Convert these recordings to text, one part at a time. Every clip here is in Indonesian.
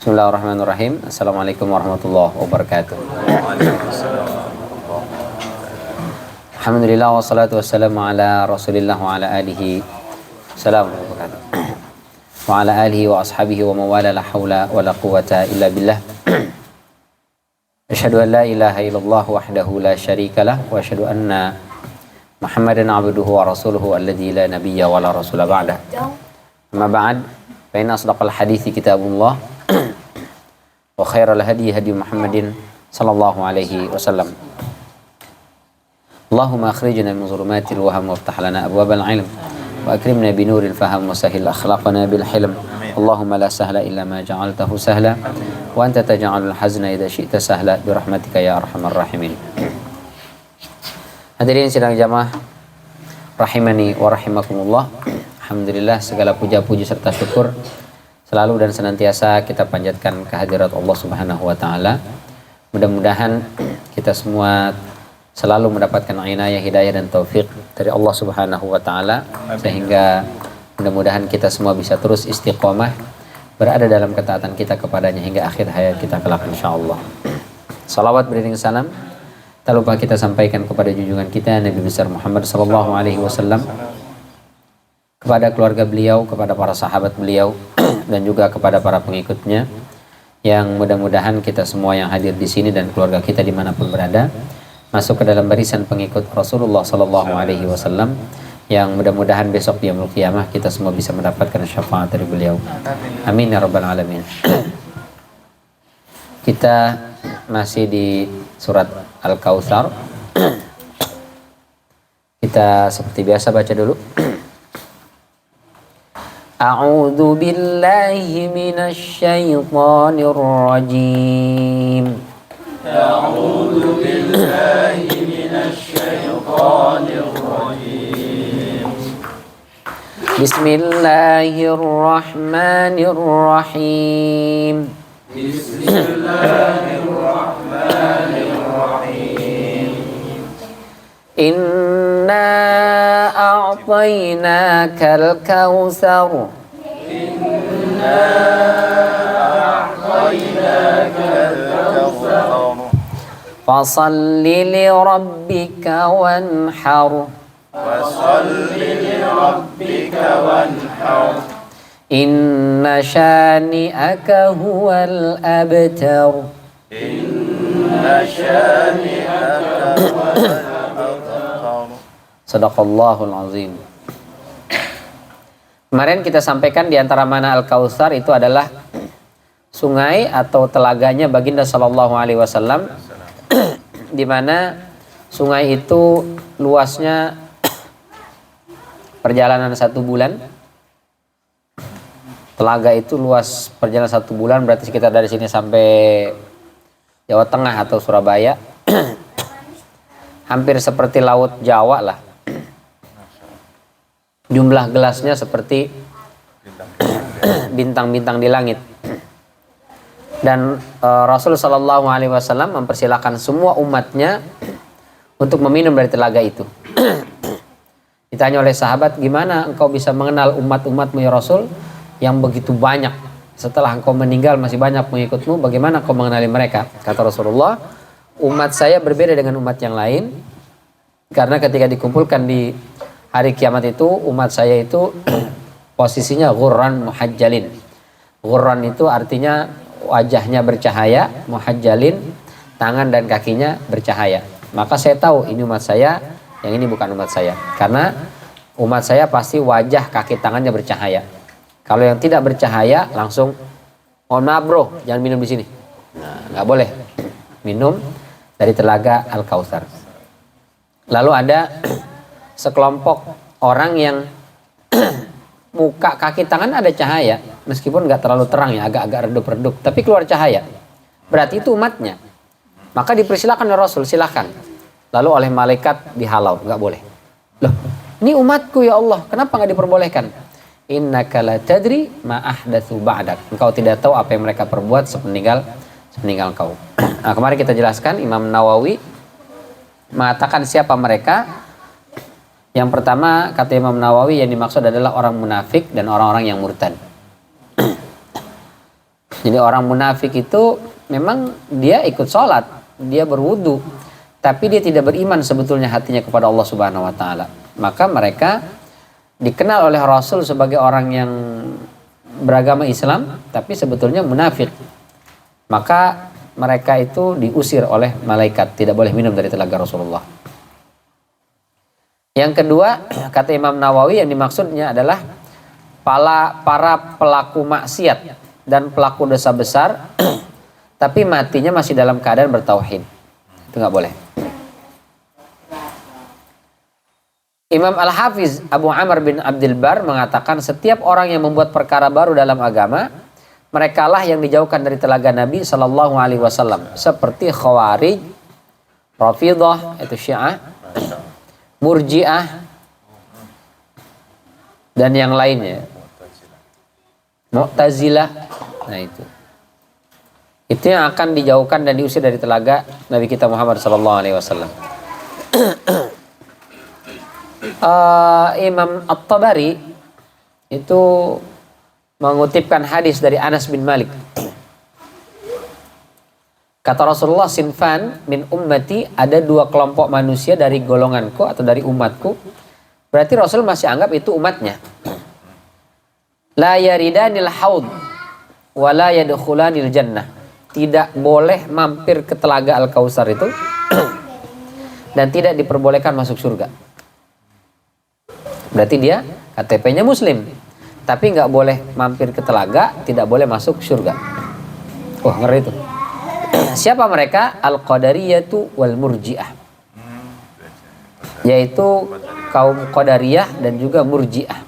Bismillahirrahmanirrahim. Assalamualaikum warahmatullahi wabarakatuh. Alhamdulillah wassalatu wassalamu ala Rasulillah wa ala alihi wa ala alihi wa ashabihi wa mawala la hawla wa la quwata illa billah. Asyhadu an la ilaha illallah wahdahu la syarika lah wa asyhadu anna Muhammadan abduhu wa rasuluhu alladzi la nabiyya wa la rasula ba'dah. Amma ba'd, fa inna asdaqal hadithi kitabullah wa khairal hadi hadi Muhammadin sallallahu alaihi wasallam. Allahumma akhrijna min zulumatil waham waftah lana abwabal ilm wa akrimna bi nuril faham wa sahhil akhlaqana bil hilm. Allahumma la sahla illa ma ja'altahu sahla wa anta taj'alul hazna idza syi'ta sahla bi rahmatika ya arhamar rahimin. Hadirin sidang jamaah rahimani wa rahimakumullah. Alhamdulillah, segala puja-puji serta syukur selalu dan senantiasa kita panjatkan kehadirat Allah Subhanahu wa taala. Mudah-mudahan kita semua selalu mendapatkan inayah, hidayah dan taufik dari Allah Subhanahu wa taala, sehingga mudah-mudahan kita semua bisa terus istiqomah berada dalam ketaatan kita kepadanya hingga akhir hayat kita kelak insyaallah. Salawat beriring salam tak lupa kita sampaikan kepada junjungan kita Nabi besar Muhammad sallallahu alaihi wasallam, kepada keluarga beliau, kepada para sahabat beliau, dan juga kepada para pengikutnya, yang mudah-mudahan kita semua yang hadir di sini dan keluarga kita dimanapun berada masuk ke dalam barisan pengikut Rasulullah Sallallahu Alaihi Wasallam, yang mudah-mudahan besok di yaumul qiyamah kita semua bisa mendapatkan syafaat dari beliau. Amin ya rabbal alamin. Kita masih di surat Al-Kautsar. Kita seperti biasa baca dulu. A'udzu billahi minasy syaithanir rajim. A'udzu billahi minasy syaithanir rajim. Bismillahirrahmanirrahim. Bismillahirrahmanirrahim. Inna a'tainakal kautsar. Inna a'tainakal kautsar. Fasalli li rabbika wanhar. Fasalli li rabbika wanhar. Inna syani'aka huwal abtar. Inna syani'aka huwal abtar. Sadaqallahul azim. Kemarin kita sampaikan di antara mana Al-Kautsar itu adalah sungai atau telaganya baginda sallallahu alaihi wasallam, di mana sungai itu luasnya perjalanan 1 bulan. Telaga itu luas perjalanan 1 bulan, berarti sekitar dari sini sampai Jawa Tengah atau Surabaya. Hampir seperti laut Jawa lah. Jumlah gelasnya seperti bintang-bintang di langit. Dan Rasul Sallallahu Alaihi Wasallam mempersilahkan semua umatnya untuk meminum dari telaga itu. Ditanya oleh sahabat, gimana engkau bisa mengenal umat-umatmu ya Rasul, yang begitu banyak? Setelah engkau meninggal masih banyak pengikutmu, bagaimana engkau mengenali mereka? Kata Rasulullah, umat saya berbeda dengan umat yang lain, karena ketika dikumpulkan di hari kiamat itu, umat saya itu posisinya ghurran muhajjalin. Ghurran itu artinya wajahnya bercahaya, muhajjalin tangan dan kakinya bercahaya. Maka saya tahu ini umat saya, yang ini bukan umat saya. Karena umat saya pasti wajah kaki tangannya bercahaya. Kalau yang tidak bercahaya langsung, mohon maaf bro, jangan minum di sini. Nah, nggak boleh minum dari telaga Al-Kautsar. Lalu ada sekelompok orang yang muka kaki tangan ada cahaya, meskipun nggak terlalu terang ya, agak-agak redup-redup, tapi keluar cahaya. Berarti itu umatnya. Maka dipersilakan oleh Rasul, silakan. Lalu oleh malaikat dihalau, nggak boleh. Loh, ini umatku ya Allah, kenapa nggak diperbolehkan? Innaka la tadri ma ahdatsu ba'dak. Engkau tidak tahu apa yang mereka perbuat sepeninggal engkau. Nah, kemarin kita jelaskan Imam Nawawi mengatakan siapa mereka. Yang pertama, kata Imam Nawawi, yang dimaksud adalah orang munafik dan orang-orang yang murtad. Jadi orang munafik itu memang dia ikut sholat, dia berwudu, tapi dia tidak beriman sebetulnya hatinya kepada Allah Subhanahu wa taala. Maka mereka dikenal oleh Rasul sebagai orang yang beragama Islam tapi sebetulnya munafik. Maka mereka itu diusir oleh malaikat, tidak boleh minum dari telaga Rasulullah. Yang kedua, kata Imam Nawawi, yang dimaksudnya adalah para pelaku maksiat dan pelaku dosa besar tapi matinya masih dalam keadaan bertauhid. Itu nggak boleh. Imam Al-Hafiz Abu Amr bin Abdul Bar mengatakan setiap orang yang membuat perkara baru dalam agama, merekalah yang dijauhkan dari telaga Nabi Shallallahu Alaihi Wasallam, seperti Khawarij, Rafidhah itu Syiah, Murji'ah dan yang lainnya, Mu'tazilah. Nah itu yang akan dijauhkan dan diusir dari telaga Nabi kita Muhammad Shallallahu Alaihi Wasallam. Imam At-Tabari itu mengutipkan hadis dari Anas bin Malik. Kata Rasulullah, sinfan min ummati, ada dua kelompok manusia dari golonganku atau dari umatku. Berarti Rasul masih anggap itu umatnya. La yaridanil haud wa la yadkhulanil jannah. Tidak boleh mampir ke telaga Al-Kautsar itu dan tidak diperbolehkan masuk surga. Berarti dia KTP-nya muslim, tapi nggak boleh mampir ke telaga, tidak boleh masuk surga. Wah, ngeri itu. Siapa mereka? Al-Qadariyatu wal Murji'ah, yaitu kaum Qadariyah dan juga Murji'ah.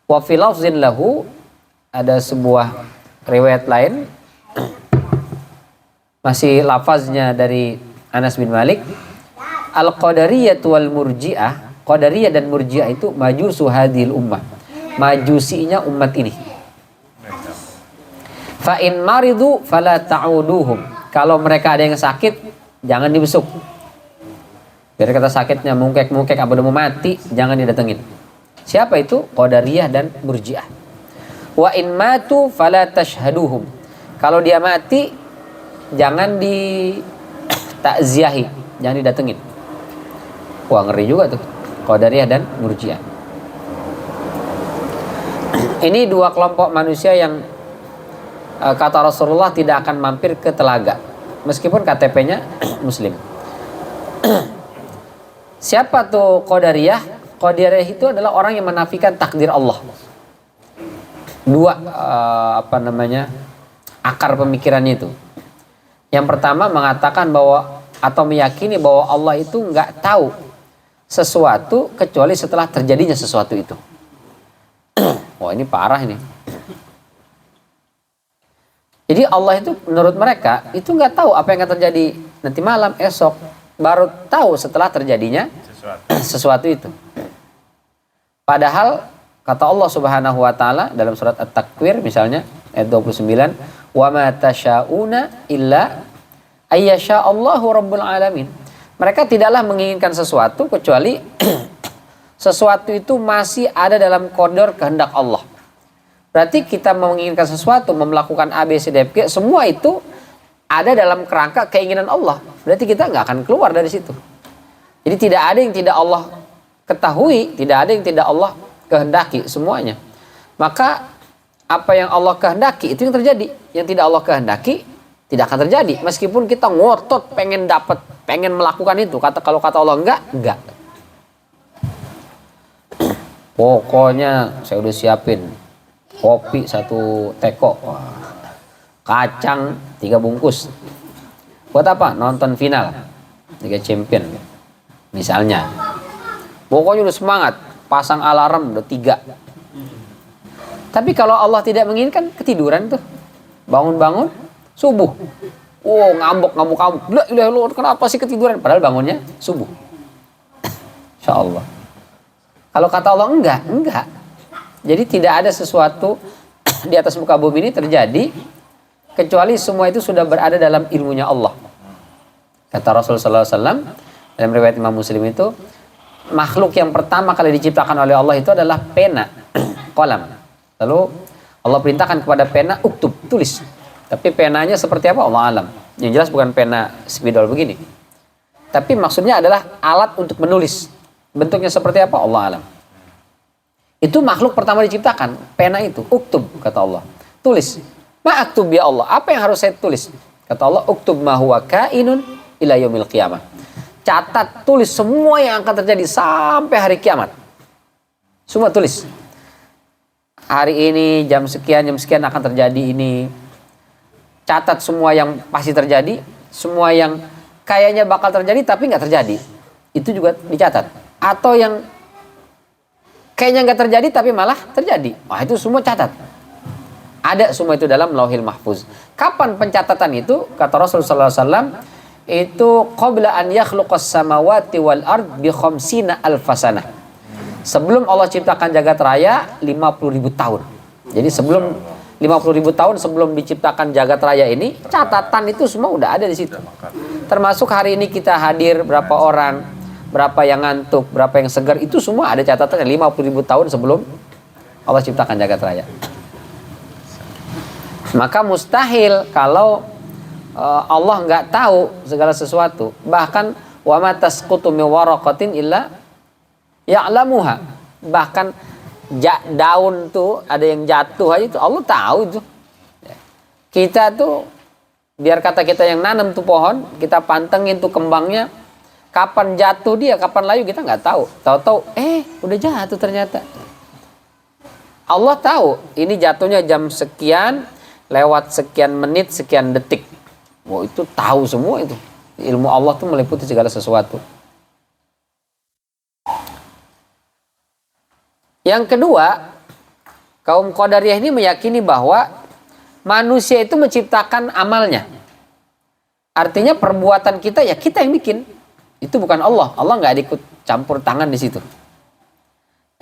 Wa fi lafzin lahu, ada sebuah riwayat lain, masih lafaznya dari Anas bin Malik, Al-Qadariyatu wal Murji'ah, Qadariyah dan Murji'ah itu majusu hadhil ummah, majusinya umat ini. Fa in maridu fala ta'uduhum, kalau mereka ada yang sakit jangan dibesuk. Biar kata sakitnya mungkek-mungkek apa udah mau mati, jangan didatengin. Siapa itu? Qadariyah dan Murji'ah. Wa in matu fala tashhaduhum, kalau dia mati jangan di takziahi, jangan didatengin. Wah, ngeri juga tuh Qadariyah dan Murji'ah. Ini dua kelompok manusia yang kata Rasulullah tidak akan mampir ke telaga meskipun KTP-nya muslim. Siapa tuh Qadariyah? Qadariyah itu adalah orang yang menafikan takdir Allah. Dua akar pemikirannya itu. Yang pertama mengatakan bahwa atau meyakini bahwa Allah itu nggak tahu sesuatu kecuali setelah terjadinya sesuatu itu. Wah, ini parah ini. Jadi Allah itu menurut mereka itu nggak tahu apa yang akan terjadi nanti malam, esok, baru tahu setelah terjadinya sesuatu itu. Padahal kata Allah Subhanahu wa taala dalam surat At-Takwir misalnya ayat 29, "Wa ma tasyauna illa ayyasha Allahu rabbul alamin." Mereka tidaklah menginginkan sesuatu kecuali sesuatu itu masih ada dalam koridor kehendak Allah. Berarti kita menginginkan sesuatu, melakukan A, B, C, D, F, G, semua itu ada dalam kerangka keinginan Allah. Berarti kita nggak akan keluar dari situ. Jadi tidak ada yang tidak Allah ketahui, tidak ada yang tidak Allah kehendaki, semuanya. Maka apa yang Allah kehendaki itu yang terjadi. Yang tidak Allah kehendaki tidak akan terjadi. Meskipun kita ngotot pengen dapat, pengen melakukan itu. Kalau kata Allah enggak. Pokoknya saya udah siapin kopi 1 teko, kacang 3 bungkus. Buat apa? Nonton final Liga Champion misalnya. Pokoknya udah semangat, pasang alarm udah 3. Tapi kalau Allah tidak menginginkan, ketiduran tuh. Bangun-bangun subuh. Ngambek. La ilaha illallah, kenapa sih ketiduran? Padahal bangunnya subuh. Insyaallah. Kalau kata Allah enggak. Jadi tidak ada sesuatu di atas muka bumi ini terjadi kecuali semua itu sudah berada dalam ilmunya Allah. Kata Rasulullah SAW dalam riwayat Imam Muslim itu, makhluk yang pertama kali diciptakan oleh Allah itu adalah pena, qalam. Lalu Allah perintahkan kepada pena, uktub, ditulis. Tapi penanya seperti apa Allah alam. Yang jelas bukan pena spidol begini. Tapi maksudnya adalah alat untuk menulis. Bentuknya seperti apa Allah alam. Itu makhluk pertama diciptakan, pena itu. Uktub kata Allah. Tulis. Ma'aktub ya Allah. Apa yang harus saya tulis? Kata Allah, uktub ma huwa kainun ila yaumil qiyamah. Catat, tulis semua yang akan terjadi sampai hari kiamat. Semua tulis. Hari ini jam sekian akan terjadi ini. Catat semua yang pasti terjadi, semua yang kayaknya bakal terjadi tapi nggak terjadi. Itu juga dicatat. Atau yang kayaknya nggak terjadi tapi malah terjadi. Wah, itu semua catat. Ada semua itu dalam Lauhil Mahfuz. Kapan pencatatan itu? Kata Rasulullah SAW, itu qabla an yakhluqas samawati wal ard bi khamsina alfasanah. Sebelum Allah ciptakan jagat raya 50.000 tahun. Jadi sebelum 50.000 tahun sebelum diciptakan jagat raya ini, catatan itu semua udah ada di situ. Termasuk hari ini kita hadir berapa orang, berapa yang ngantuk, berapa yang segar, itu semua ada catatannya 50.000 tahun sebelum Allah ciptakan jagat raya. Maka mustahil kalau Allah nggak tahu segala sesuatu. Bahkan wa ma tasqutu min waraqatin illa ya'lamuha. Bahkan daun tuh ada yang jatuh aja itu Allah tahu itu. Kita tuh biar kata kita yang nanam tuh pohon, kita pantengin tuh kembangnya, kapan jatuh dia, kapan layu kita nggak tahu. Tahu-tahu udah jatuh ternyata. Allah tahu ini jatuhnya jam sekian, lewat sekian menit, sekian detik. Wah, itu tahu semua itu. Ilmu Allah tuh meliputi segala sesuatu. Yang kedua, kaum Qadariyah ini meyakini bahwa manusia itu menciptakan amalnya. Artinya perbuatan kita ya kita yang bikin. Itu bukan Allah. Allah nggak ikut campur tangan di situ.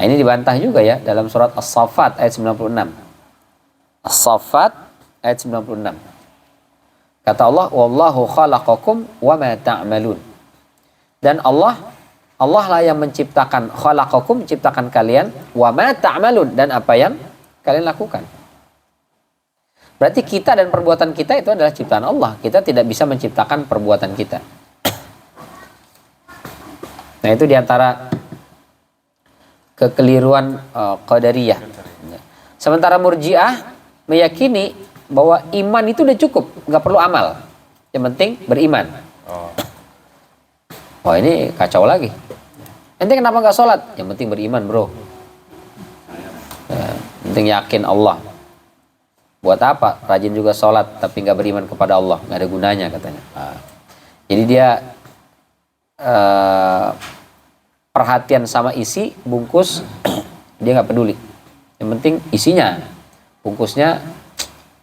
Nah, ini dibantah juga ya dalam surat As-Saffat ayat 96. As-Saffat ayat 96. Kata Allah, wallahu khalaqakum wa ma ta'malun. Dan Allah lah yang menciptakan, khalaqakum, menciptakan kalian, wa ma ta'malun, dan apa yang kalian lakukan. Berarti kita dan perbuatan kita itu adalah ciptaan Allah. Kita tidak bisa menciptakan perbuatan kita. Nah, itu diantara kekeliruan Qadariyah. Sementara Murji'ah meyakini bahwa iman itu udah cukup, nggak perlu amal. Yang penting beriman. Oh, ini kacau lagi. Ente kenapa nggak sholat? Yang penting beriman, bro. Penting yakin Allah. Buat apa? Rajin juga sholat tapi nggak beriman kepada Allah, nggak ada gunanya katanya. Jadi dia perhatian sama isi bungkus dia nggak peduli. Yang penting isinya, bungkusnya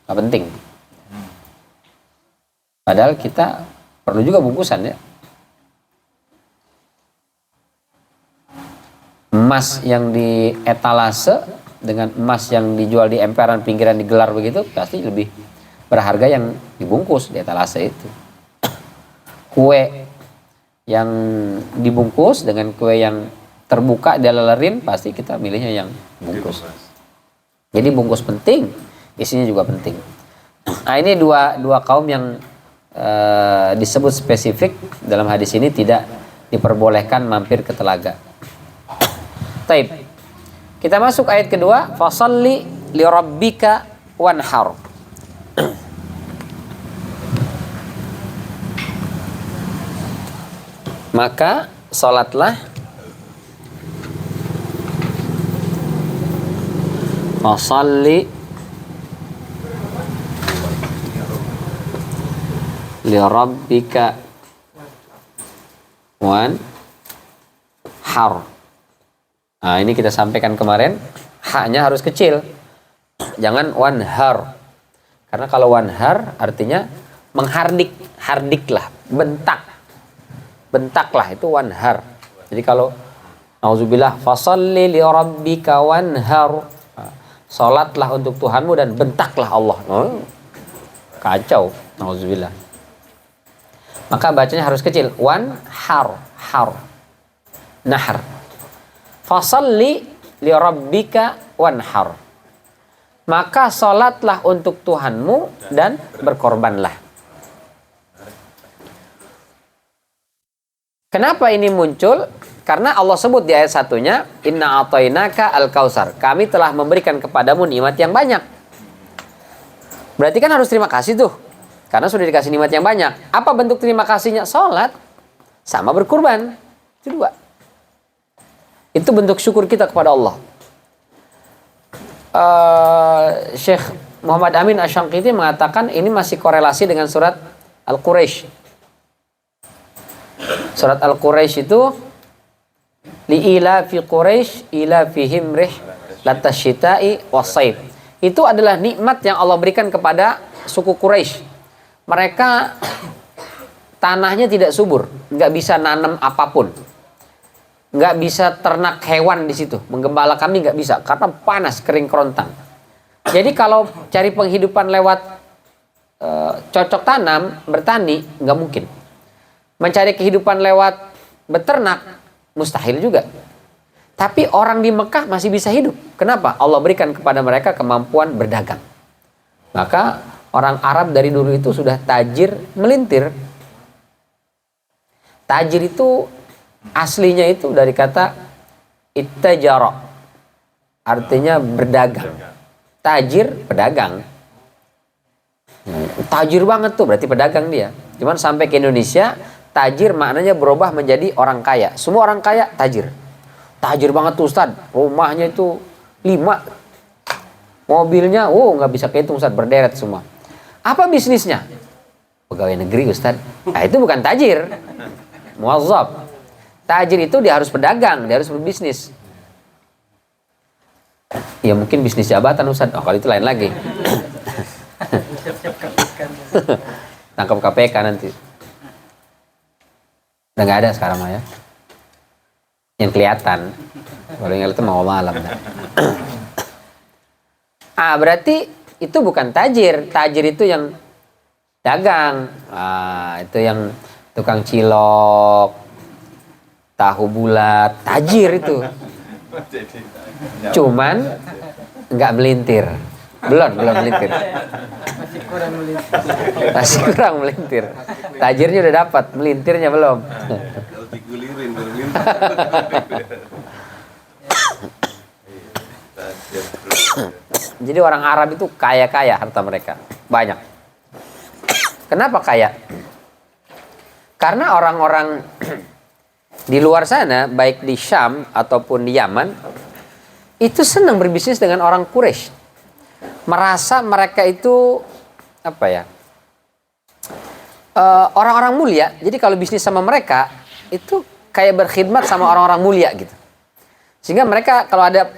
nggak penting. Padahal kita perlu juga bungkusan ya. Emas yang di etalase dengan emas yang dijual di emperan pinggiran digelar begitu pasti lebih berharga yang dibungkus di etalase itu. Kue yang dibungkus dengan kue yang terbuka dilelerin pasti kita milihnya yang bungkus. Jadi bungkus penting, isinya juga penting. Nah, ini dua kaum yang disebut spesifik dalam hadis ini tidak diperbolehkan mampir ke telaga. Taib. Kita masuk ayat kedua, fasalli li rabbika wanhar. Maka salatlah, fasalli li rabbika wanhar. Nah, ini kita sampaikan kemarin, haknya harus kecil. Jangan wanhar. Karena kalau wanhar artinya menghardik, hardiklah, bentaklah itu wanhar. Jadi kalau nauzubillah fasalli li rabbika wanhar. Salatlah untuk Tuhanmu dan bentaklah Allah. Oh, kacau, nauzubillah. Maka bacanya harus kecil, wanhar, har. Nahar. Fasalli li rabbika wanhar. maka sholatlah untuk Tuhanmu dan berkorbanlah. Kenapa ini muncul? Karena Allah sebut di ayat satunya, Inna a'tainaka al-kausar. Kami telah memberikan kepadamu nikmat yang banyak. Berarti kan harus terima kasih tuh. Karena sudah dikasih nikmat yang banyak. Apa bentuk terima kasihnya? Sholat sama berkurban. Itu dua. Itu bentuk syukur kita kepada Allah. Syekh Muhammad Amin Asy-Syanqiti mengatakan ini masih korelasi dengan surat Al-Quraisy. Surat Al-Quraisy itu li'ila fi Quraisy ila fihim rih latasyita'i wasaib. Itu adalah nikmat yang Allah berikan kepada suku Quraisy. Mereka tanahnya tidak subur, nggak bisa nanam apapun, nggak bisa ternak hewan di situ, menggembala kami nggak bisa karena panas, kering kerontang. Jadi kalau cari penghidupan lewat cocok tanam, bertani, nggak mungkin. Mencari kehidupan lewat beternak, mustahil juga. Tapi orang di Mekah masih bisa hidup. Kenapa? Allah berikan kepada mereka kemampuan berdagang. Maka orang Arab dari dulu itu sudah tajir melintir. Tajir itu aslinya itu dari kata ittajara. Artinya berdagang. Tajir, pedagang. Tajir banget tuh, berarti pedagang dia. Cuman sampai ke Indonesia, tajir maknanya berubah menjadi orang kaya. Semua orang kaya tajir. Tajir banget tuh Ustaz. Rumahnya itu 5. Mobilnya, nggak bisa kehitung Ustaz, berderet semua. Apa bisnisnya? Pegawai negeri Ustaz. Nah itu bukan tajir. Muazzab. Tajir itu dia harus pedagang, dia harus berbisnis. Ya mungkin bisnis jabatan Ustaz. Oh kalau itu lain lagi. Tangkap KPK nanti. Udah nggak ada sekarang mah ya. Yang kelihatan. Kalau yang itu mau malam. Berarti itu bukan tajir. Tajir itu yang dagang. Itu yang tukang cilok, tahu bulat, tajir itu. Cuman nggak melintir. Belum melintir. Masih kurang melintir. Tajirnya udah dapat, melintirnya belum. Digulirin Jadi orang Arab itu kaya-kaya harta mereka, banyak. Kenapa kaya? Karena orang-orang di luar sana, baik di Syam ataupun di Yaman, itu senang berbisnis dengan orang Quraisy. Merasa mereka itu orang-orang mulia. Jadi kalau bisnis sama mereka itu kayak berkhidmat sama orang-orang mulia gitu. Sehingga mereka kalau ada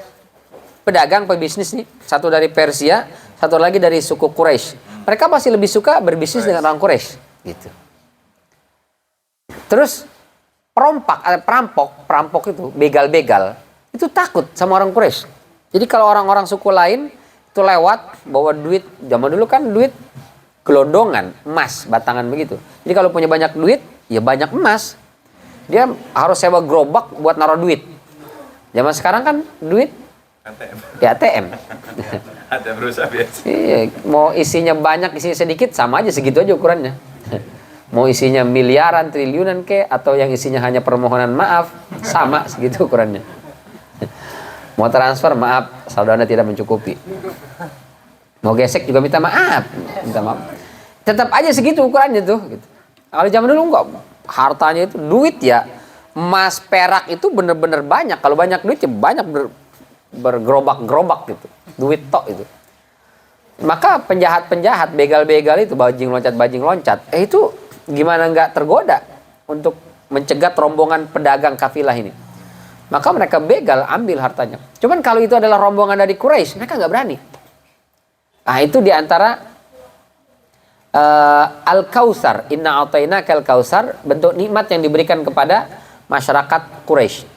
pedagang, pebisnis nih, satu dari Persia, satu lagi dari suku Quraisy, mereka pasti lebih suka berbisnis dengan orang Quraisy gitu. Terus perampok itu, begal-begal, itu takut sama orang Quraisy. Jadi kalau orang-orang suku lain itu lewat bawa duit, zaman dulu kan duit gelondongan, emas, batangan begitu. Jadi kalau punya banyak duit, ya banyak emas. Dia harus sewa gerobak buat naruh duit. Zaman sekarang kan duit ATM. di ATM. Ada berusaha biasa. Iya, mau isinya banyak, isinya sedikit, sama aja segitu aja ukurannya. Mau isinya miliaran, triliunan atau yang isinya hanya permohonan maaf, sama segitu ukurannya. Mau transfer, maaf, saldo Anda tidak mencukupi. Mau gesek juga minta maaf. Tetap aja segitu ukurannya tuh. Gitu. Kalau zaman dulu enggak, hartanya itu duit ya, emas, perak itu bener-bener banyak. Kalau banyak duit ya banyak bergerobak-gerobak gitu, duit tok itu. Maka penjahat-penjahat, begal-begal itu, bajing loncat, itu gimana nggak tergoda untuk mencegat rombongan pedagang kafilah ini. Maka mereka begal, ambil hartanya. Cuman kalau itu adalah rombongan dari Quraisy, mereka nggak berani. Nah itu diantara Al-Kausar, Inna a'tainaka al-Kausar, bentuk nikmat yang diberikan kepada masyarakat Quraisy.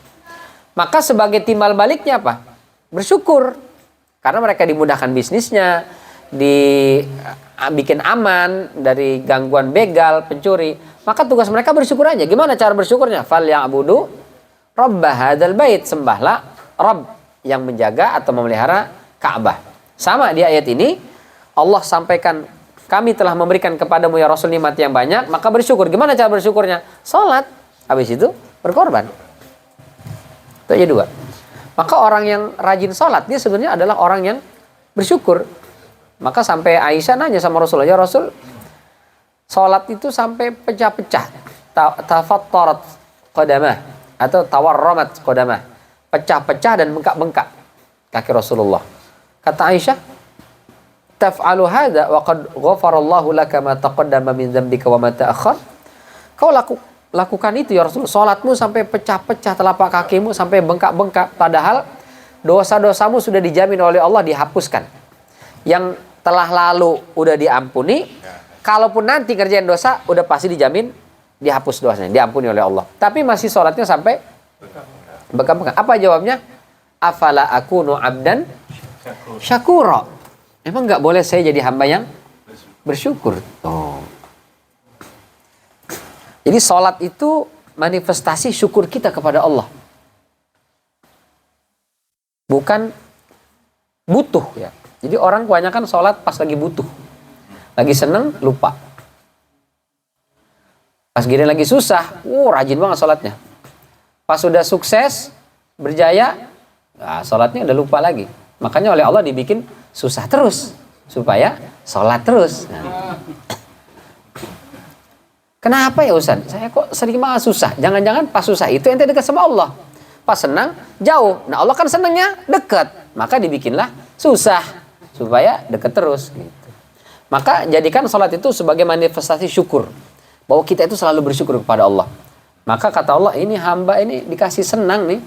Maka sebagai timbal baliknya apa? Bersyukur. Karena mereka dimudahkan bisnisnya, dibikin aman dari gangguan begal, pencuri. Maka tugas mereka bersyukur aja. Gimana cara bersyukurnya? Falya'budu Rabb hadzal bait, sembahlah Rabb yang menjaga atau memelihara Ka'bah. Sama di ayat ini Allah sampaikan, kami telah memberikan kepadamu ya Rasul nikmat yang banyak, maka bersyukur. Gimana cara bersyukurnya? Salat, habis itu berkorban. Itu aja dua. Maka orang yang rajin salat dia sebenarnya adalah orang yang bersyukur. Maka sampai Aisyah nanya sama Rasulullah, ya Rasul, salat itu sampai pecah-pecah, tafattarat qadamah atau tawarramat qadamah, pecah-pecah dan bengkak-bengkak kaki Rasulullah. Kata Aisyah, taf'alu hadza wa qad ghafarallahu laka ma taqaddama min dzambika wa ma ta'akhkhar. Kau lakukan itu ya Rasul. Salatmu sampai pecah-pecah telapak kakimu sampai bengkak-bengkak, padahal dosa-dosamu sudah dijamin oleh Allah dihapuskan. Yang telah lalu udah diampuni, kalaupun nanti kerjain dosa udah pasti dijamin dihapus dosanya, diampuni oleh Allah. Tapi masih salatnya sampai bengkak-bengkak. Apa jawabnya? Afala akunu abdan syakura. Emang nggak boleh saya jadi hamba yang bersyukur? Oh. Jadi sholat itu manifestasi syukur kita kepada Allah. Bukan butuh ya. Jadi orang kebanyakan sholat pas lagi butuh. Lagi seneng, lupa. Pas gini lagi susah, rajin banget sholatnya. Pas sudah sukses, berjaya, nah, sholatnya udah lupa lagi. Makanya oleh Allah dibikin susah terus supaya sholat terus. Nah. Kenapa ya Ustaz? Saya kok sering banget susah. Jangan-jangan pas susah itu ente dekat sama Allah. Pas senang jauh. Nah Allah kan senangnya dekat. Maka dibikinlah susah supaya dekat terus. Gitu. Maka jadikan sholat itu sebagai manifestasi syukur. Bahwa kita itu selalu bersyukur kepada Allah. Maka kata Allah, ini hamba ini dikasih senang nih.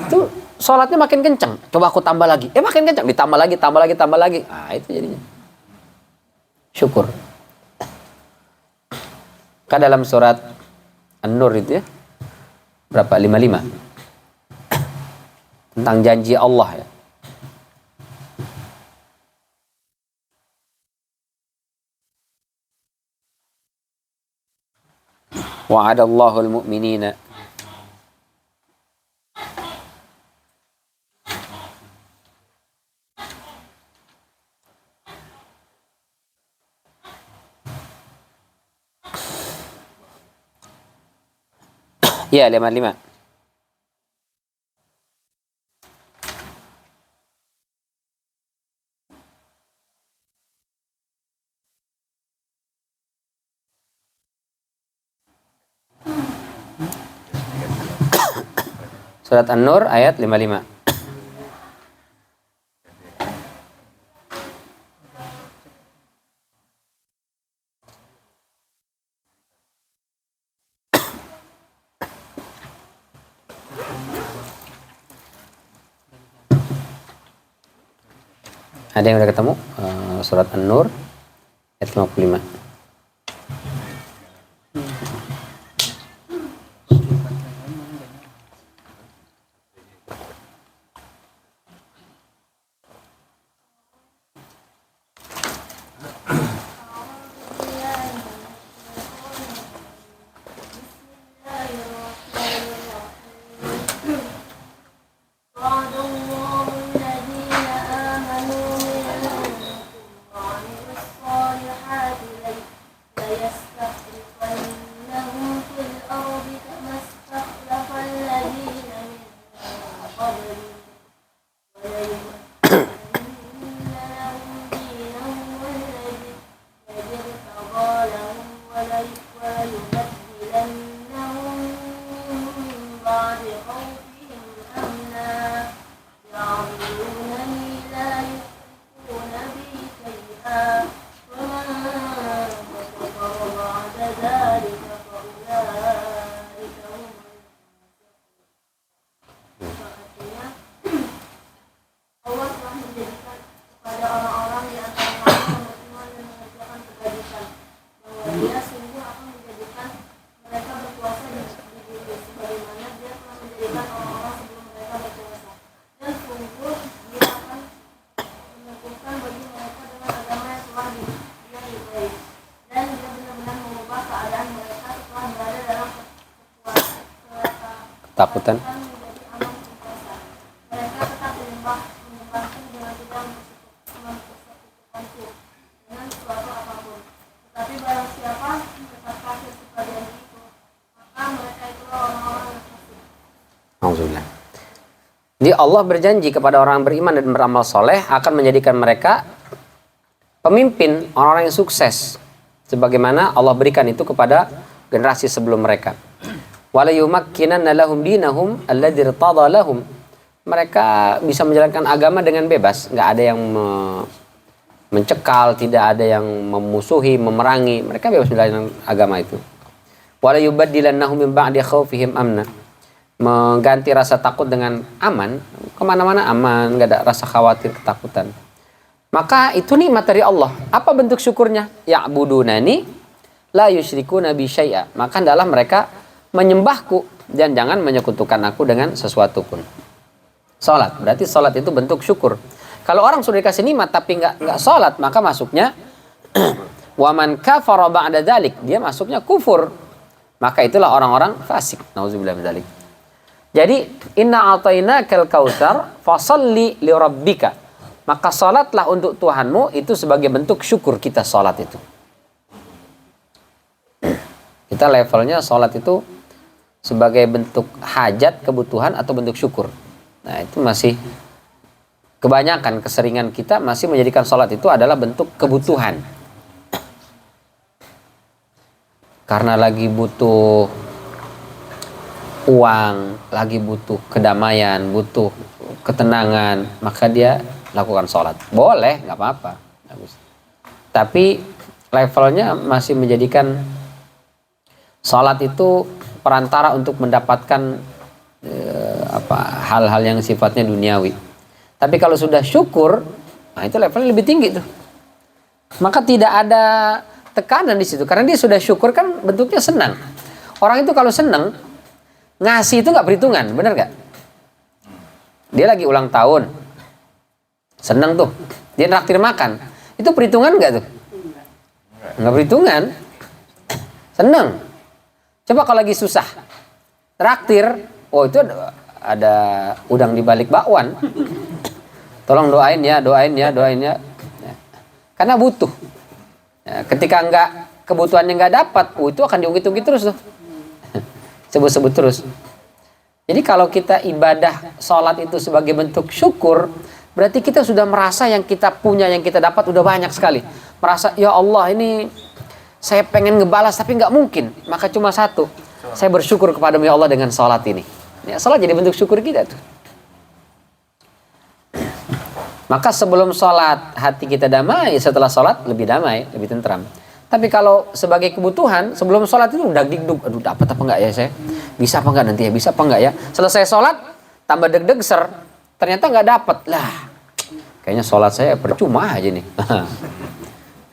Itu sholatnya makin kencang. Coba aku tambah lagi. Makin kencang. Ditambah lagi, tambah lagi, tambah lagi. Nah, itu jadinya. Syukur. Kan dalam surat An-Nur itu ya. Berapa? 55. Tentang janji Allah ya. Wa'adallahu al-mu'minina ya 55. Surat An-Nur ayat 55. Ada yang udah ketemu? Surat An-Nur ayat 55. Ketakutan. Jadi Allah berjanji kepada orang beriman dan beramal soleh akan menjadikan mereka pemimpin, orang-orang yang sukses. Sebagaimana Allah berikan itu kepada generasi sebelum mereka. Wala yumakkinanna lahum dinahum alladzi irtada lahum. Mereka bisa menjalankan agama dengan bebas, nggak ada yang mencekal, tidak ada yang memusuhi, memerangi. Mereka bebas menjalankan agama itu. Wala yubaddilannahum min ba'di khaufihim amna. Mengganti rasa takut dengan aman, kemana-mana aman, nggak ada rasa khawatir, ketakutan. Maka itu nikmat dari Allah. Apa bentuk syukurnya? Ya'budunani la yusyrikuna bi syai'a. Maka adalah mereka menyembahku dan jangan menyekutukan aku dengan sesuatu pun. Salat, berarti salat itu bentuk syukur. Kalau orang sudah dikasih nikmat tapi nggak salat, maka masuknya wa man kafara ba'da dzalik, dia masuknya kufur. Maka itulah orang-orang fasik. Nauzubillah min dzalik. Jadi inna a'tainakal kautsar fasalli li rabbika. Maka salatlah untuk Tuhanmu, itu sebagai bentuk syukur kita salat itu. Kita levelnya salat itu sebagai bentuk hajat, kebutuhan atau bentuk syukur. Nah, itu masih kebanyakan keseringan kita masih menjadikan salat itu adalah bentuk kebutuhan. Karena lagi butuh uang, lagi butuh kedamaian, butuh ketenangan, maka dia lakukan sholat. Boleh, nggak apa-apa. Tapi levelnya masih menjadikan sholat itu perantara untuk mendapatkan hal-hal yang sifatnya duniawi. Tapi kalau sudah syukur, nah itu levelnya lebih tinggi tuh. Maka tidak ada tekanan di situ, karena dia sudah syukur kan bentuknya senang. Orang itu kalau senang ngasih itu nggak perhitungan, benar nggak? Dia lagi ulang tahun, senang tuh, dia traktir makan, itu perhitungan nggak tuh? Nggak perhitungan, senang. Coba kalau lagi susah, traktir, oh itu ada udang di balik bakwan, tolong doain ya. Karena butuh. Ya, ketika kebutuhannya nggak dapat, itu akan diungkit-ungkit terus tuh. Sebut-sebut terus. Jadi kalau kita ibadah sholat itu sebagai bentuk syukur, berarti kita sudah merasa yang kita punya, yang kita dapat udah banyak sekali. Merasa, ya Allah ini saya pengen ngebalas tapi nggak mungkin. Maka cuma satu, saya bersyukur kepada ya Allah dengan sholat ini. Ya, sholat jadi bentuk syukur kita tuh. Maka sebelum sholat hati kita damai, setelah sholat lebih damai, lebih tentram. Tapi kalau sebagai kebutuhan, sebelum sholat itu udah dikduk, aduh dapat apa enggak ya saya? Bisa apa enggak nanti ya? Bisa apa enggak ya? Selesai sholat, tambah deg-deg ser, ternyata enggak dapat. Lah, kayaknya sholat saya percuma aja nih.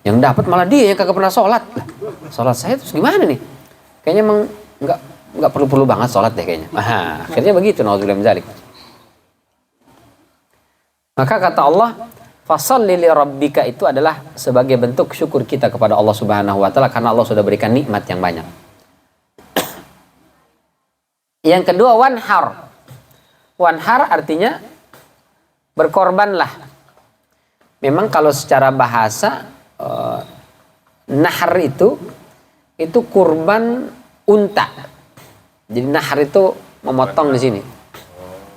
Yang dapat malah dia yang kagak pernah sholat. Lah, sholat saya terus gimana nih? Kayaknya emang enggak perlu-perlu banget sholat deh kayaknya. Akhirnya begitu, nauzubillah min dzalik. Maka kata Allah, fasholli li rabbika itu adalah sebagai bentuk syukur kita kepada Allah Subhanahu wa taala karena Allah sudah berikan nikmat yang banyak. Yang kedua, wanhar. Wanhar artinya berkorbanlah. Memang kalau secara bahasa nahar itu kurban unta. Jadi nahar itu memotong di sini.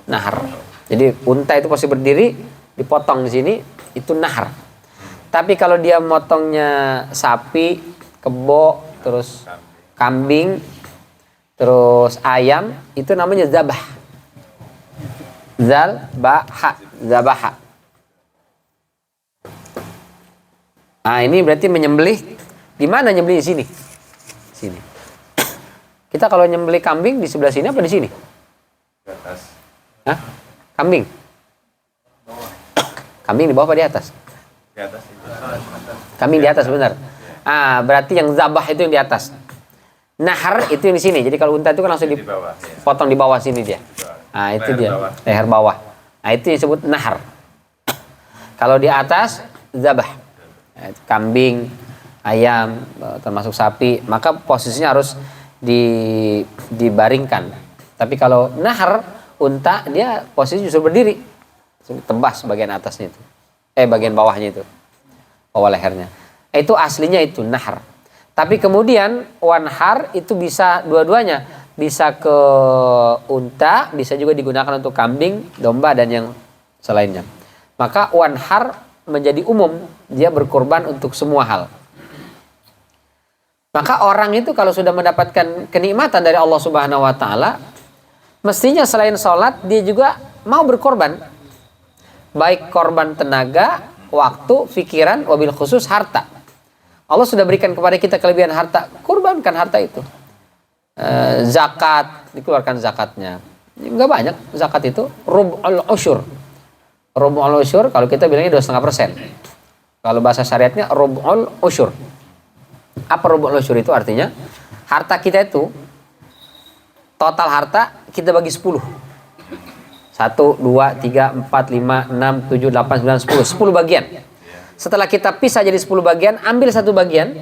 Nahar. Jadi unta itu pasti berdiri, dipotong di sini, itu nahar. Tapi kalau dia motongnya sapi, kebo, terus kambing, terus ayam, itu namanya zabah. Zabaha. Nah, ini berarti menyembelih. Di mana nyembelih? Di sini. Sini. Kita kalau nyembelih kambing di sebelah sini apa di sini? Di atas. Hah? Kambing. Kambing di bawah apa di atas? Di atas itu. Kambing di atas, benar. Berarti yang zabah itu yang di atas. Nahar itu yang di sini. Jadi kalau unta itu kan langsung dipotong di bawah sini dia. Itu dia. Leher bawah. Itu yang disebut nahar. Kalau di atas zabah. Kambing, ayam, termasuk sapi, maka posisinya harus dibaringkan. Tapi kalau nahar, unta, dia posisi justru berdiri. Tebas bagian atasnya itu. Bagian bawahnya itu. Bawah lehernya. Itu aslinya itu nahar. Tapi kemudian wanhar itu bisa dua-duanya. bisa ke unta, bisa juga digunakan untuk kambing, domba dan yang selainnya. Maka wanhar menjadi umum, dia berkorban untuk semua hal. Maka orang itu kalau sudah mendapatkan kenikmatan dari Allah Subhanahu wa taala, mestinya selain sholat dia juga mau berkorban. Baik korban tenaga, waktu, pikiran, wabil khusus harta. Allah sudah berikan kepada kita kelebihan harta, kurbankan harta itu. Zakat, dikeluarkan zakatnya. Enggak banyak zakat itu, rub'ul usyur. Rub'ul usyur kalau kita bilangnya 2,5%. Kalau bahasa syariatnya rub'ul usyur. Apa rub'ul usyur itu artinya? Harta kita itu, total harta kita bagi 10. 1, 2, 3, 4, 5, 6, 7, 8, 9, 10. 10 bagian. Setelah kita pisah jadi 10 bagian, ambil satu bagian.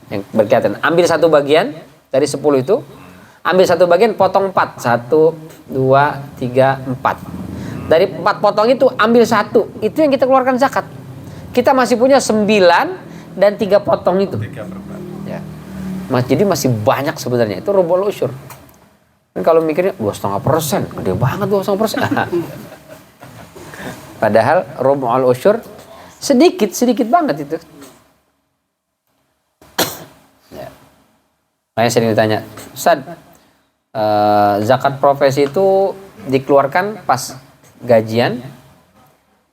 Yang berkaitan, ambil satu bagian dari 10 itu. Ambil satu bagian, potong 4. 1, 2, 3, 4. Dari 4 potong itu, ambil satu. Itu yang kita keluarkan zakat. Kita masih punya 9 dan 3 potong itu. 3/4. Ya. Jadi masih banyak sebenarnya. Itu rubul usyur. Dan kalau mikirnya 2,5%, gede banget 2,5%. Padahal rubul usyur sedikit banget itu. Ya. Makanya sering ditanya, Ustaz, zakat profesi itu dikeluarkan pas gajian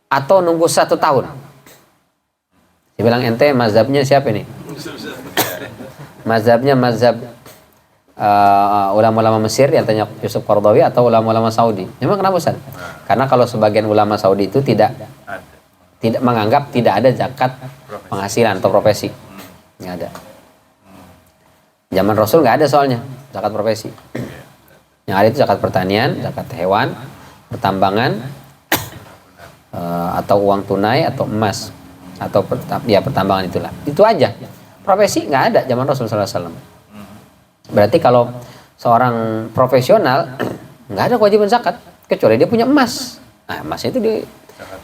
atau nunggu 1 tahun? Saya bilang, ente mazhabnya siapa ini? Mazhabnya mazhab ulama-ulama Mesir yang tanya Yusuf Qaradawi atau ulama-ulama Saudi. Memang kenapa Ustaz? Karena kalau sebagian ulama Saudi itu tidak menganggap tidak ada zakat penghasilan atau profesi. Nggak ada. Zaman Rasul nggak ada soalnya zakat profesi. Yang ada itu zakat pertanian, zakat hewan, pertambangan, atau uang tunai atau emas atau pertambangan itulah. Itu aja. Profesi nggak ada zaman Rasul SAW. Berarti kalau seorang profesional nggak ada kewajiban zakat kecuali dia punya emas. Nah, emasnya itu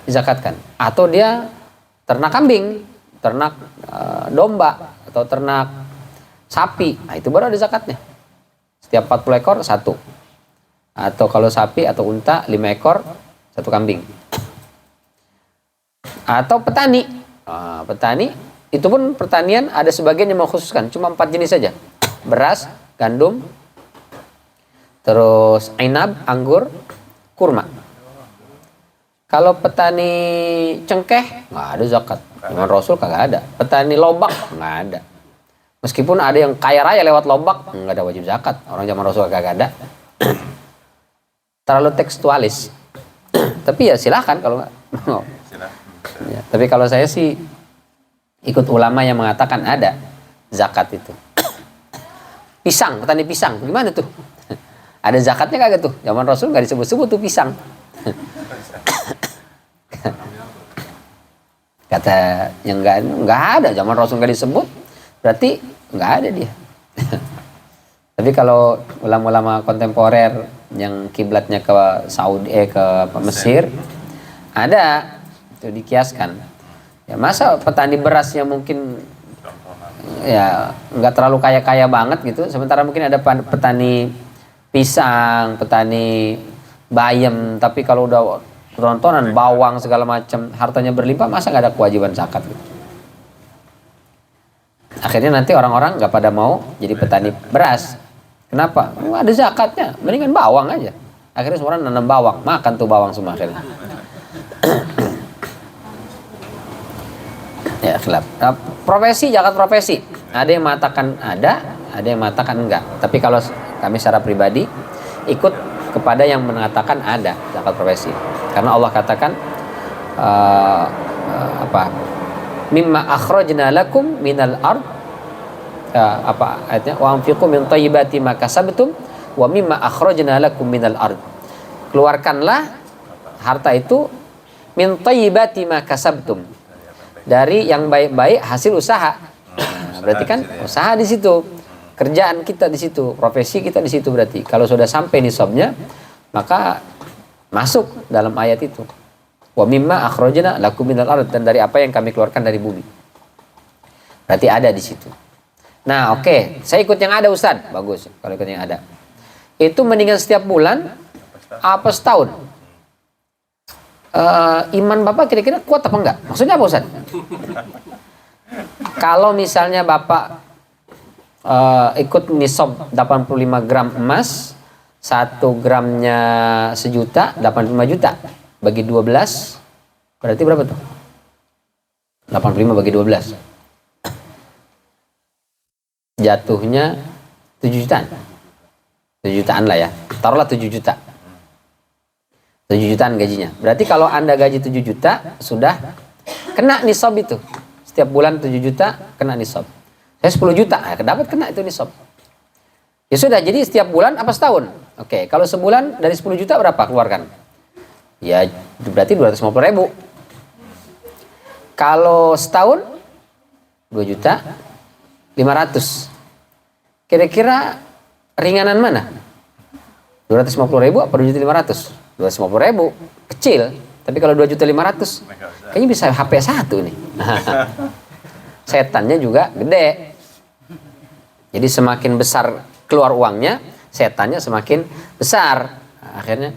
dizakatkan. Atau dia ternak kambing, ternak domba atau ternak sapi. Nah, itu baru ada zakatnya. Setiap 40 ekor 1. Atau kalau sapi atau unta 5 ekor 1 kambing. Atau petani. Petani itu pun pertanian ada sebagian yang mengkhususkan cuma 4 jenis saja. Beras, gandum, terus ainab, anggur, kurma. Kalau petani cengkeh nggak ada zakat. Zaman Rasul kagak ada. Petani lobak nggak ada. Meskipun ada yang kaya raya lewat lobak, nggak ada wajib zakat. Orang zaman Rasul kagak ada. Terlalu tekstualis. Tapi ya silakan kalau nggak mau. Ya, tapi kalau saya sih ikut ulama yang mengatakan ada zakat itu. Pisang, petani pisang, gimana tuh? Ada zakatnya kagak tuh? Zaman Rasul nggak disebut-sebut tuh pisang. Kata yang nggak ada, zaman Rasul nggak disebut, berarti nggak ada dia. Tapi kalau ulama-ulama kontemporer yang kiblatnya ke Saudi, ke Mesir, ada itu dikiaskan. Ya masa petani berasnya mungkin ya nggak terlalu kaya banget gitu, sementara mungkin ada petani pisang, petani bayam, tapi kalau udah rontonan bawang segala macam hartanya berlimpah, masa nggak ada kewajiban zakat gitu. Akhirnya nanti orang-orang nggak pada mau jadi petani beras. Kenapa? Ada zakatnya, mendingan bawang aja. Akhirnya semua orang nanam bawang, makan tuh bawang semua akhirnya. Ya, khilaf. Profesi, zakat profesi. Ada yang mengatakan ada yang mengatakan enggak. Tapi kalau kami secara pribadi ikut kepada yang mengatakan ada zakat profesi. Karena Allah katakan mimma akhrajna lakum minal ard, ayatnya wa anfiqu min thayyibati ma kasabtum wa mimma akhrajna lakum minal ard. Keluarkanlah harta itu min thayyibati ma kasabtum, dari yang baik-baik hasil usaha. Nah, berarti kan usaha di situ, kerjaan kita di situ, profesi kita di situ. Berarti kalau sudah sampai nisabnya, maka masuk dalam ayat itu. Wa mimma akhrajna lakum minal ard, dan dari apa yang kami keluarkan dari bumi. Berarti ada di situ. Nah, oke. Saya ikut yang ada, Ustaz. Bagus kalau ikut yang ada. Itu mendingan setiap bulan apa setahun? Iman Bapak kira-kira kuat apa enggak? Maksudnya apa, Ustaz? Kalau misalnya Bapak ikut nisab 85 gram emas, 1 gramnya sejuta, 85 juta. Bagi 12, berarti berapa tuh? 85 bagi 12. Jatuhnya 7 jutaan. 7 jutaan lah ya. Taruhlah 7 juta. 7 jutaan gajinya. Berarti kalau Anda gaji 7 juta, sudah kena nisab itu. Setiap bulan 7 juta, kena nisab. Saya 10 juta, dapat kena itu nisab. Ya sudah, jadi setiap bulan apa setahun? Oke, kalau sebulan dari 10 juta berapa keluarkan? Ya, berarti 250 ribu. Kalau setahun, 2 juta 500. Kira-kira ringanan mana? 250 ribu apa 2 juta 500? 250 ribu, kecil. Tapi kalau 2 juta 500, kayaknya bisa HP 1 nih. Setannya juga gede. Jadi semakin besar keluar uangnya, setannya semakin besar. Akhirnya,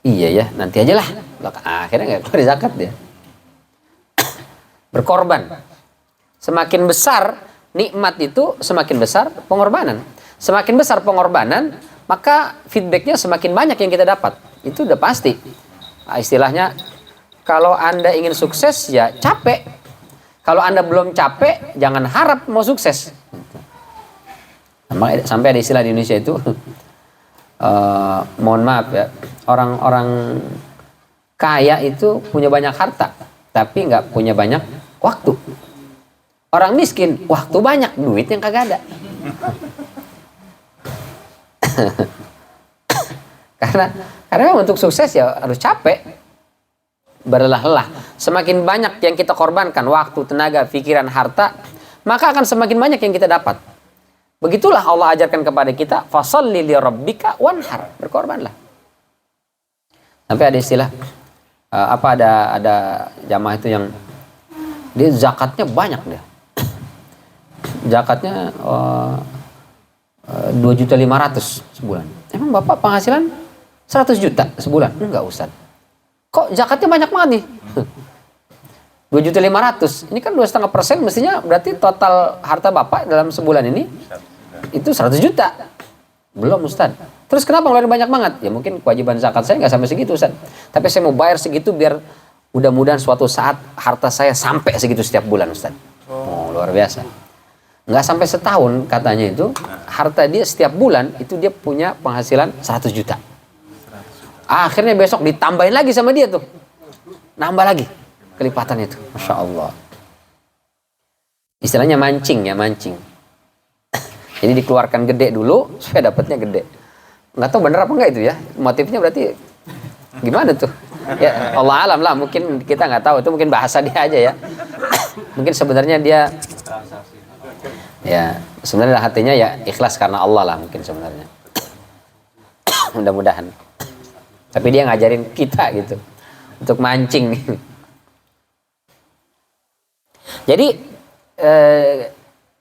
iya ya, nanti aja lah. Akhirnya nggak keluar zakat dia. Berkorban. Semakin besar nikmat itu, semakin besar pengorbanan. Semakin besar pengorbanan, maka feedbacknya semakin banyak yang kita dapat. Itu udah pasti. Nah, istilahnya, kalau Anda ingin sukses, ya capek. Kalau Anda belum capek, jangan harap mau sukses. Sampai ada istilah di Indonesia itu, mohon maaf ya, orang-orang kaya itu punya banyak harta, tapi nggak punya banyak waktu. Orang miskin, waktu banyak, duit yang kagak ada. Karena untuk sukses ya harus capek, berlelah-lelah. Semakin banyak yang kita korbankan, waktu, tenaga, pikiran, harta, maka akan semakin banyak yang kita dapat. Begitulah Allah ajarkan kepada kita, fasalli li rabbika wanhar, berkorbanlah. Sampai ada istilah, ada jamaah itu yang dia zakatnya banyak dia. Zakatnya 2.500.000 sebulan. Emang Bapak penghasilan 100 juta sebulan? Enggak, Ustaz. Kok zakatnya banyak banget nih? 2.500.000. Ini kan 2,5%, mestinya berarti total harta Bapak dalam sebulan ini itu 100 juta. Belum, Ustaz. Terus kenapa ngeluarin banyak banget? Ya mungkin kewajiban zakat saya nggak sampai segitu, Ustaz. Tapi saya mau bayar segitu biar mudah-mudahan suatu saat harta saya sampai segitu setiap bulan, Ustaz. Oh, luar biasa. Nggak sampai setahun katanya itu, harta dia setiap bulan itu dia punya penghasilan 100 juta. Akhirnya besok ditambahin lagi sama dia tuh. Nambah lagi kelipatan itu. Masya Allah. Istilahnya mancing ya, mancing. Jadi dikeluarkan gede dulu supaya dapatnya gede. Nggak tahu bener apa enggak itu ya. Motifnya berarti gimana tuh? Ya Allah alam lah, mungkin kita nggak tahu, itu mungkin bahasa dia aja ya. Mungkin sebenarnya dia ya sebenarnya hatinya ya ikhlas karena Allah lah mungkin sebenarnya. Mudah-mudahan. Tapi dia ngajarin kita gitu untuk mancing. Jadi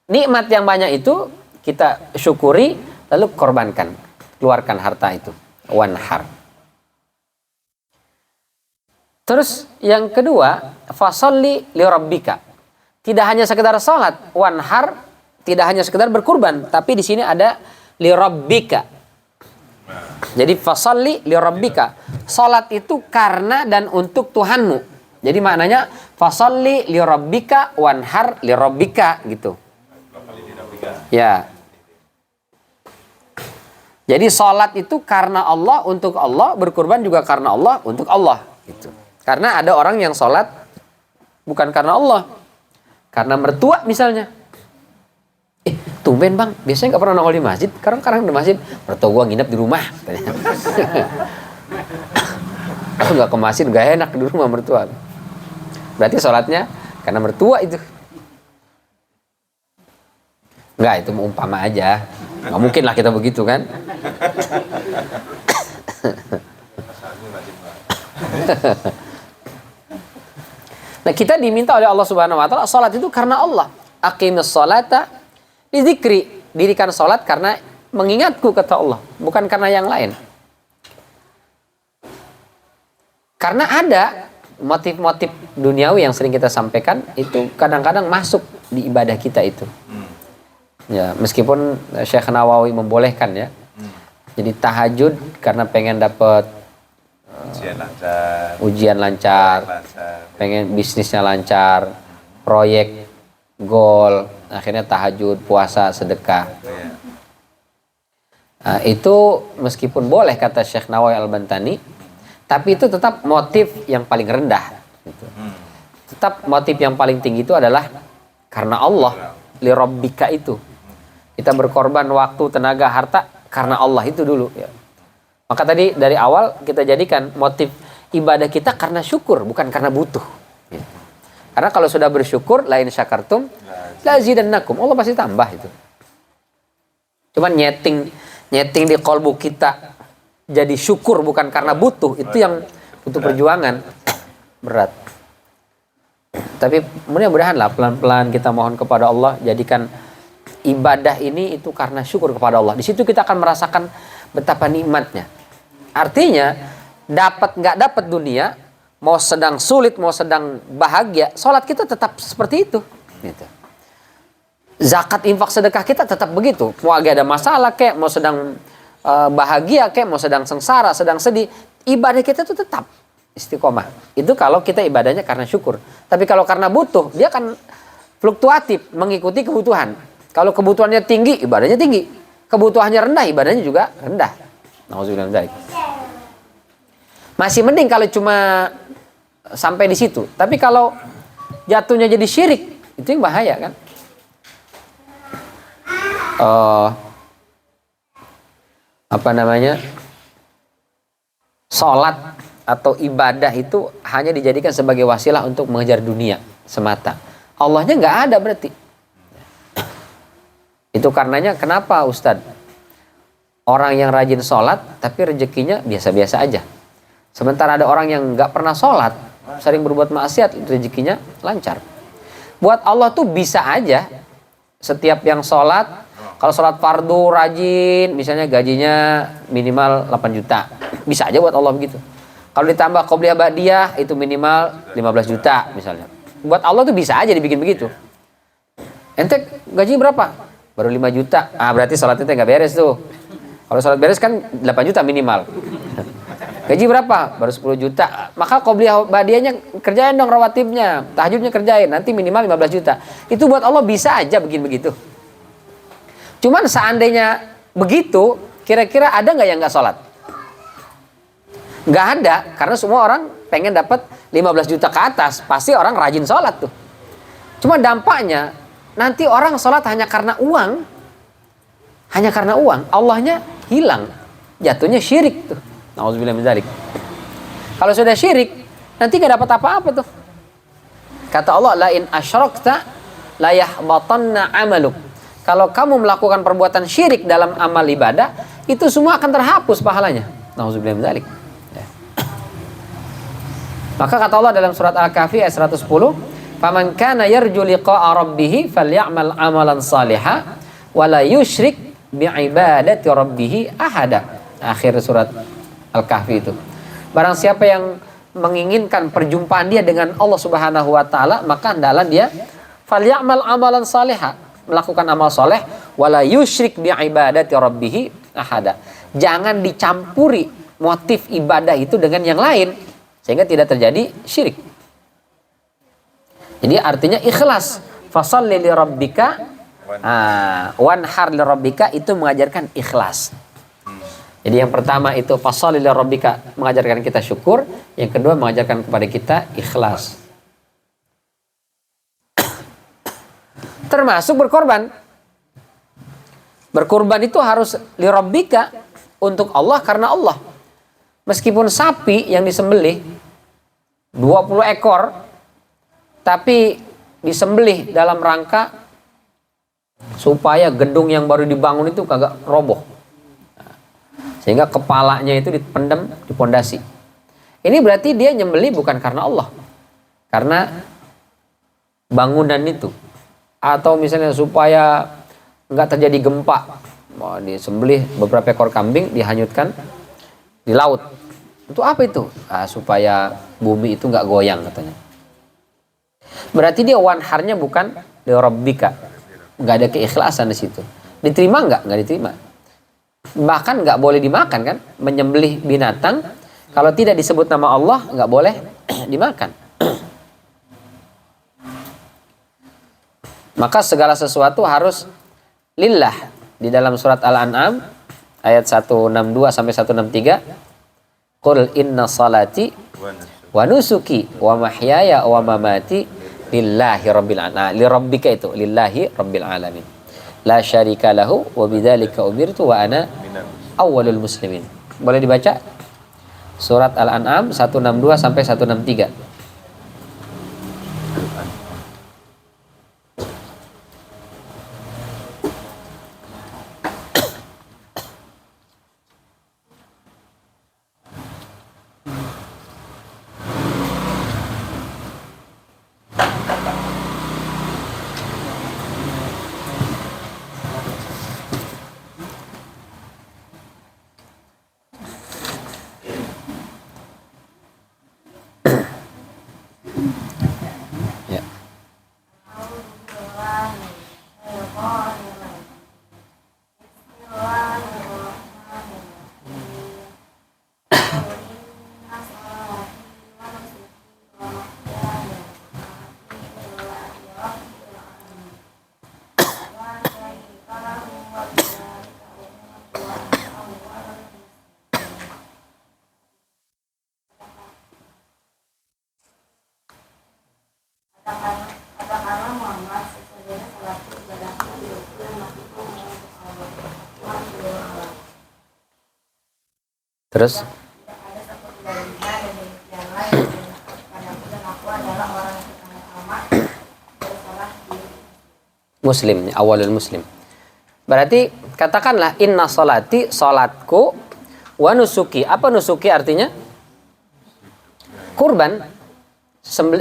nikmat yang banyak itu kita syukuri, lalu korbankan, keluarkan harta itu, wanhar. Terus yang kedua, fasalli li rabbika. Tidak hanya sekedar salat, wanhar tidak hanya sekedar berkurban, tapi di sini ada li rabbika. Jadi fasalli li rabbika. Salat itu karena dan untuk Tuhanmu. Jadi maknanya fasalli li rabbika wanhar li rabbika gitu. Ya. Jadi salat itu karena Allah, untuk Allah, berkurban juga karena Allah, untuk Allah gitu. Karena ada orang yang salat bukan karena Allah, karena mertua misalnya. Tumben bang, biasanya nggak pernah nongol di masjid, kadang-kadang di masjid, mertua gua nginep di rumah. Aku nggak ke masjid, nggak enak di rumah mertua. Berarti sholatnya karena mertua itu. Nggak, itu umpama aja. Nggak mungkin lah kita begitu kan. Nah kita diminta oleh Allah Subhanahu Wa Taala sholat itu karena Allah. Aqimus sholata Lidzikri, dirikan sholat karena mengingatku kata Allah, bukan karena yang lain. Karena ada motif-motif duniawi yang sering kita sampaikan itu kadang-kadang masuk di ibadah kita itu. Ya, meskipun Syekh Nawawi membolehkan ya. Jadi tahajud karena pengen dapat ujian lancar, pengen bisnisnya lancar, proyek goal, akhirnya tahajud, puasa, sedekah. Nah, itu meskipun boleh kata Syekh Nawawi Al-Bantani, tapi itu tetap motif yang paling rendah. Gitu. Tetap motif yang paling tinggi itu adalah karena Allah, li rabbika itu. Kita berkorban waktu, tenaga, harta karena Allah itu dulu. Ya. Maka tadi dari awal kita jadikan motif ibadah kita karena syukur, bukan karena butuh. Gitu. Karena kalau sudah bersyukur, lain syakartum, lazidannakum. Allah pasti tambah itu. Cuman nyeting di kolbu kita jadi syukur bukan karena butuh, itu yang butuh perjuangan berat. Tapi mudah-mudahan lah pelan-pelan kita mohon kepada Allah, jadikan ibadah ini itu karena syukur kepada Allah. Di situ kita akan merasakan betapa nikmatnya. Artinya dapat nggak dapat dunia, mau sedang sulit mau sedang bahagia, sholat kita tetap seperti itu. Gitu. Zakat, infak, sedekah kita tetap begitu. Mau ada masalah kayak, mau sedang bahagia kayak, mau sedang sengsara, sedang sedih, ibadah kita itu tetap istiqomah. Itu kalau kita ibadahnya karena syukur. Tapi kalau karena butuh, dia akan fluktuatif mengikuti kebutuhan. Kalau kebutuhannya tinggi, ibadahnya tinggi. Kebutuhannya rendah, ibadahnya juga rendah. Nauzubillah min dzalik. Masih mending kalau cuma sampai di situ. Tapi kalau jatuhnya jadi syirik, itu yang bahaya kan? Sholat atau ibadah itu hanya dijadikan sebagai wasilah untuk mengejar dunia semata. Allahnya nggak ada berarti. Itu karenanya kenapa Ustadz orang yang rajin sholat tapi rezekinya biasa-biasa aja. Sementara ada orang yang nggak pernah sholat, sering berbuat maksiat, rezekinya lancar. Buat Allah tuh bisa aja setiap yang sholat, kalau sholat fardu rajin, misalnya gajinya minimal 8 juta. Bisa aja buat Allah begitu. Kalau ditambah qobliyah ba'diyah itu minimal 15 juta misalnya. Buat Allah tuh bisa aja dibikin begitu. Ente gaji berapa? Baru 5 juta. Berarti sholatnya nggak beres tuh. Kalau sholat beres kan 8 juta minimal. Gaji berapa? Baru 10 juta. Maka qobliyah ba'diyahnya kerjain dong, rawatibnya, tahajudnya kerjain. Nanti minimal 15 juta. Itu buat Allah bisa aja bikin begitu. Cuman seandainya begitu, kira-kira ada nggak yang nggak sholat? Nggak ada, karena semua orang pengen dapat 15 juta ke atas. Pasti orang rajin sholat tuh. Cuma dampaknya, nanti orang sholat hanya karena uang. Hanya karena uang. Allahnya hilang. Jatuhnya syirik tuh. Nauzubillah min dzalik. Kalau sudah syirik, nanti nggak dapat apa-apa tuh. Kata Allah, la in asyrakta la yahbatanna amaluk. Kalau kamu melakukan perbuatan syirik dalam amal ibadah, itu semua akan terhapus pahalanya. Nauzubillah min dzalik. Maka kata Allah dalam surat Al-Kahfi ayat 110, "Faman kana yarju liqa'a rabbih falyamal 'amalan shalihan wa la yusyrik bi'ibadati rabbih ahada." Akhir surat Al-Kahfi itu. Barang siapa yang menginginkan perjumpaan dia dengan Allah Subhanahu wa taala, maka hendaklah dia falyamal 'amalan shalihan, melakukan amal soleh, wa la yusyrik bi'ibadati rabbih ahada. Jangan dicampuri motif ibadah itu dengan yang lain, sehingga tidak terjadi syirik. Jadi artinya ikhlas. Fasholli li rabbika wanhar li rabbika, itu mengajarkan ikhlas. Jadi yang pertama itu fasholli li rabbika, mengajarkan kita syukur. Yang kedua mengajarkan kepada kita ikhlas. Termasuk berkorban. Berkorban itu harus li rabbika, untuk Allah, karena Allah. Meskipun sapi yang disembelih 20 ekor, tapi disembelih dalam rangka supaya gedung yang baru dibangun itu kagak roboh. Sehingga kepalanya itu dipendam di pondasi. Ini berarti dia nyembelih bukan karena Allah. Karena bangunan itu. Atau misalnya supaya nggak terjadi gempa. Mau disembelih beberapa ekor kambing dihanyutkan di laut. Itu apa itu? Supaya bumi itu nggak goyang katanya. Berarti dia wanharnya bukan li rabbika. Nggak ada keikhlasan di situ. Diterima nggak? Nggak diterima. Bahkan nggak boleh dimakan kan? Menyembelih binatang kalau tidak disebut nama Allah nggak boleh dimakan. Maka segala sesuatu harus lillah. Di dalam surat Al-An'am ayat 162 sampai 163, qul inna salati wa nusuki wa mahyaya wa mamati lillahi rabbil alamin. Li rabbika itu lillahi rabbil alamin. La syarika lahu wa bidzalika umirtu wa ana awwalul muslimin. Boleh dibaca? Surat Al-An'am 162 sampai 163. Ya. Terus muslim, awalul muslim. Berarti katakanlah inna salati, salatku, wa nusuki. Apa nusuki artinya? Kurban,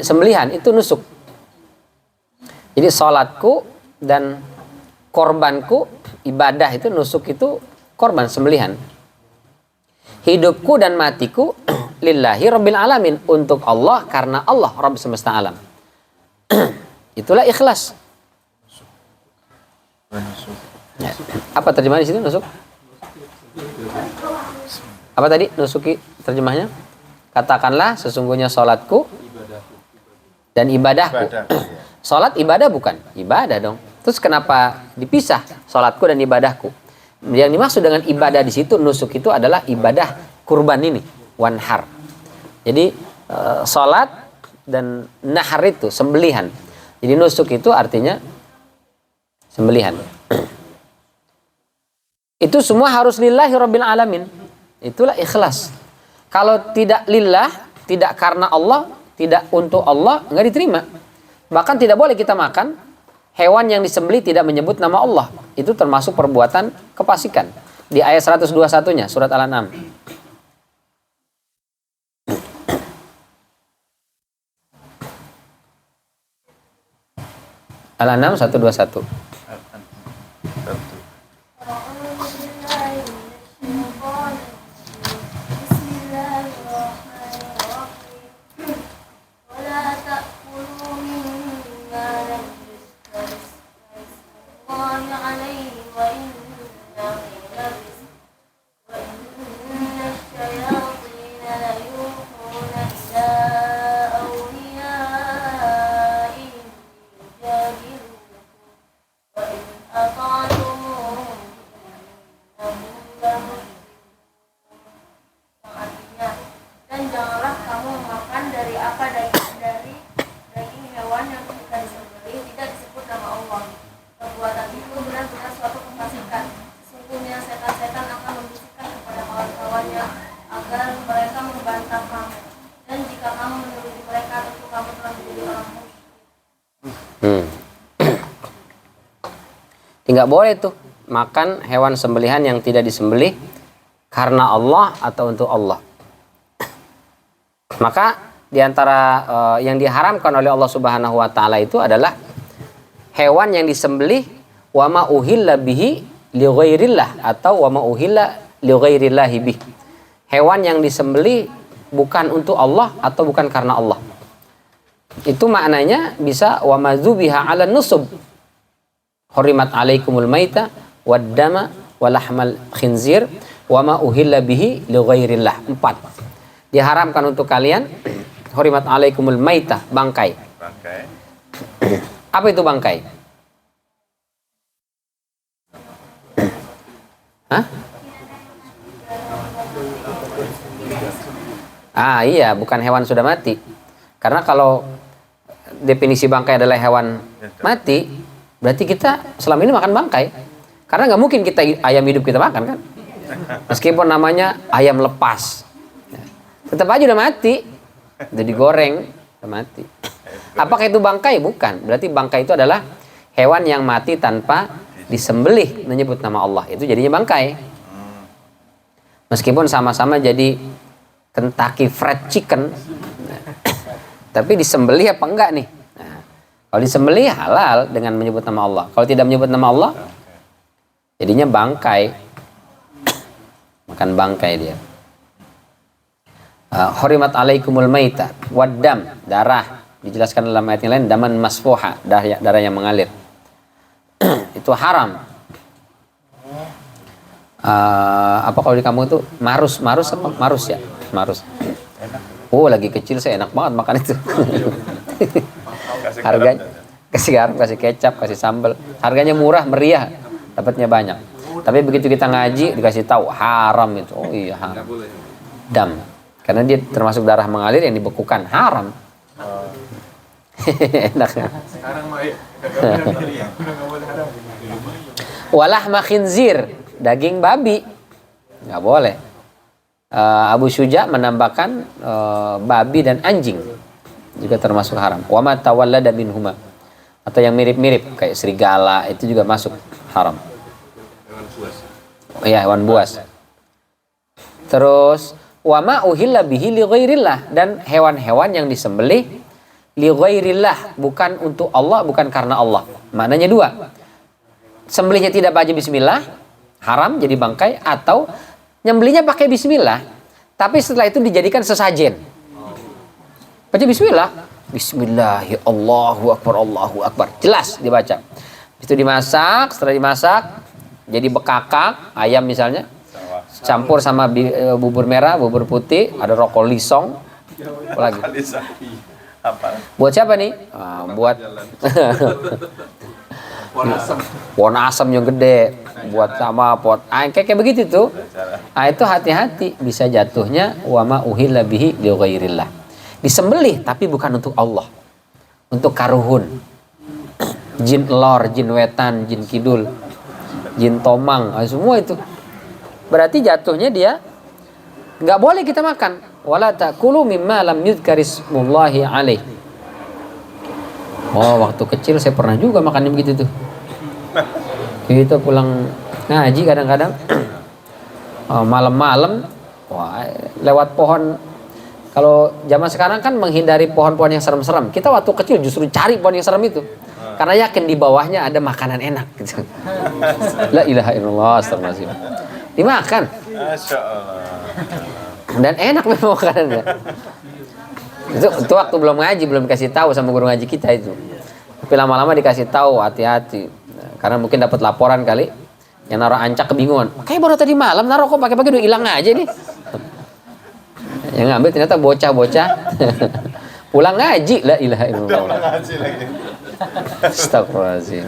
sembelihan itu nusuk. Jadi salatku dan korbanku, ibadah itu nusuk itu korban, sembelihan. Hidupku dan matiku lillahi rabbil alamin, untuk Allah karena Allah Rabb semesta alam. Itulah ikhlas. Ya. Apa terjemahan di situ nusuk? Apa tadi nusuki terjemahnya? Katakanlah sesungguhnya salatku dan ibadahku. Salat ibadah bukan? Ibadah dong. Terus kenapa dipisah salatku dan ibadahku? Yang dimaksud dengan ibadah di situ nusuk itu adalah ibadah kurban ini, wanhar. Jadi salat dan nahar itu sembelihan. Jadi nusuk itu artinya sembelihan. Itu semua harus lillahi rabbil alamin. Itulah ikhlas. Kalau tidak lillah, tidak karena Allah, tidak untuk Allah, nggak diterima. Bahkan tidak boleh kita makan hewan yang disembelih tidak menyebut nama Allah. Itu termasuk perbuatan kefasikan. Di ayat 121-nya surat Al-An'am. Al-An'am 121. Nggak boleh tuh makan hewan sembelihan yang tidak disembelih karena Allah atau untuk Allah. Maka diantara yang diharamkan oleh Allah Subhanahu Wa Taala itu adalah hewan yang disembelih wa ma uhilla bihi li ghairillah atau wa ma uhilla li ghairillahi bih. Hewan yang disembelih bukan untuk Allah atau bukan karena Allah. Itu maknanya bisa wa madzubiha 'ala nusub. Hurimat 'alaikumul maita wad dama wa lahmal khinzir wa ma uhilla bihi li ghairillah. 4. Diharamkan untuk kalian hurimat 'alaikumul maita, bangkai. Bangkai. Apa itu bangkai? Hah? Iya, bukan hewan sudah mati. Karena kalau definisi bangkai adalah hewan mati, berarti kita selama ini makan bangkai. Karena nggak mungkin kita ayam hidup kita makan kan? Meskipun namanya ayam lepas, tetap aja udah mati. Udah digoreng, udah mati. Apakah itu bangkai? Bukan. Berarti bangkai itu adalah hewan yang mati tanpa disembelih menyebut nama Allah. Itu jadinya bangkai. Meskipun sama-sama jadi Kentucky Fried Chicken, tapi disembelih apa enggak nih? Nah, kalau disembelih halal dengan menyebut nama Allah. Kalau tidak menyebut nama Allah, jadinya bangkai. Makan bangkai dia. Hurimat alaikumul maita waddam, darah. Dijelaskan dalam ayat yang lain, daman masfuha, darah yang mengalir. Itu haram. Apa kalau di kamu itu marus apa? Marus ya? Marus. Oh, lagi kecil saya enak banget makan itu. Harganya kasih garam, kasih kecap, kasih sambal. Harganya murah, meriah, dapatnya banyak. Tapi begitu kita ngaji dikasih tahu haram itu. Oh iya, haram. Dam. Karena dia termasuk darah mengalir yang dibekukan, haram. Enak ya. Walahma khinzir, daging babi. Nggak boleh. Abu Syuja menambahkan babi dan anjing juga termasuk haram. Wa ma tawallada minhuma, atau yang mirip-mirip kayak serigala itu juga masuk haram. Oh ya, hewan buas. Terus wa ma uhilla bihi li ghairillah, dan hewan-hewan yang disembelih li ghairillah, bukan untuk Allah, bukan karena Allah. Maknanya dua. Sembelihnya tidak baca bismillah, haram jadi bangkai, atau nyembelihnya pakai bismillah, tapi setelah itu dijadikan sesajen. Baca bismillah, bismillahi Allahu akbar, jelas dibaca. Itu dimasak, setelah dimasak jadi bekakak ayam misalnya, campur sama bubur merah, bubur putih, ada rokok lisong, apa lagi? Buat siapa nih? Buat pohon asam yang gede, buat sama pot kayak begitu tuh. Itu hati-hati, bisa jatuhnya wama uhilla bihi li ghairillah. Disembelih tapi bukan untuk Allah, untuk karuhun, jin elor, jin wetan, jin kidul, jin tomang, semua itu. Berarti jatuhnya dia nggak boleh kita makan. Wala ta'kulu mimma lam yudhkarismullahi alaih. Oh, waktu kecil saya pernah juga makan begitu tuh. Kita pulang ngaji kadang-kadang malam-malam, lewat pohon. Kalau zaman sekarang kan menghindari pohon-pohon yang serem-serem. Kita waktu kecil justru cari pohon yang serem itu, karena yakin di bawahnya ada makanan enak. Gitu. La ilaha illallah, astagfirullahaladzim. Dimakan. Masya Allah. Dan enak memang makanannya. Itu waktu belum ngaji, belum kasih tahu sama guru ngaji kita itu. Tapi lama-lama dikasih tahu, hati-hati. Karena mungkin dapat laporan kali, yang naruh ancak kebingungan. Kayak baru tadi malam naruh, kok pagi-pagi udah hilang aja nih. Yang ngambil ternyata bocah-bocah. Pulang ngaji, la ilaha illallah. Pulang ngaji lagi. Astagfirullahaladzim.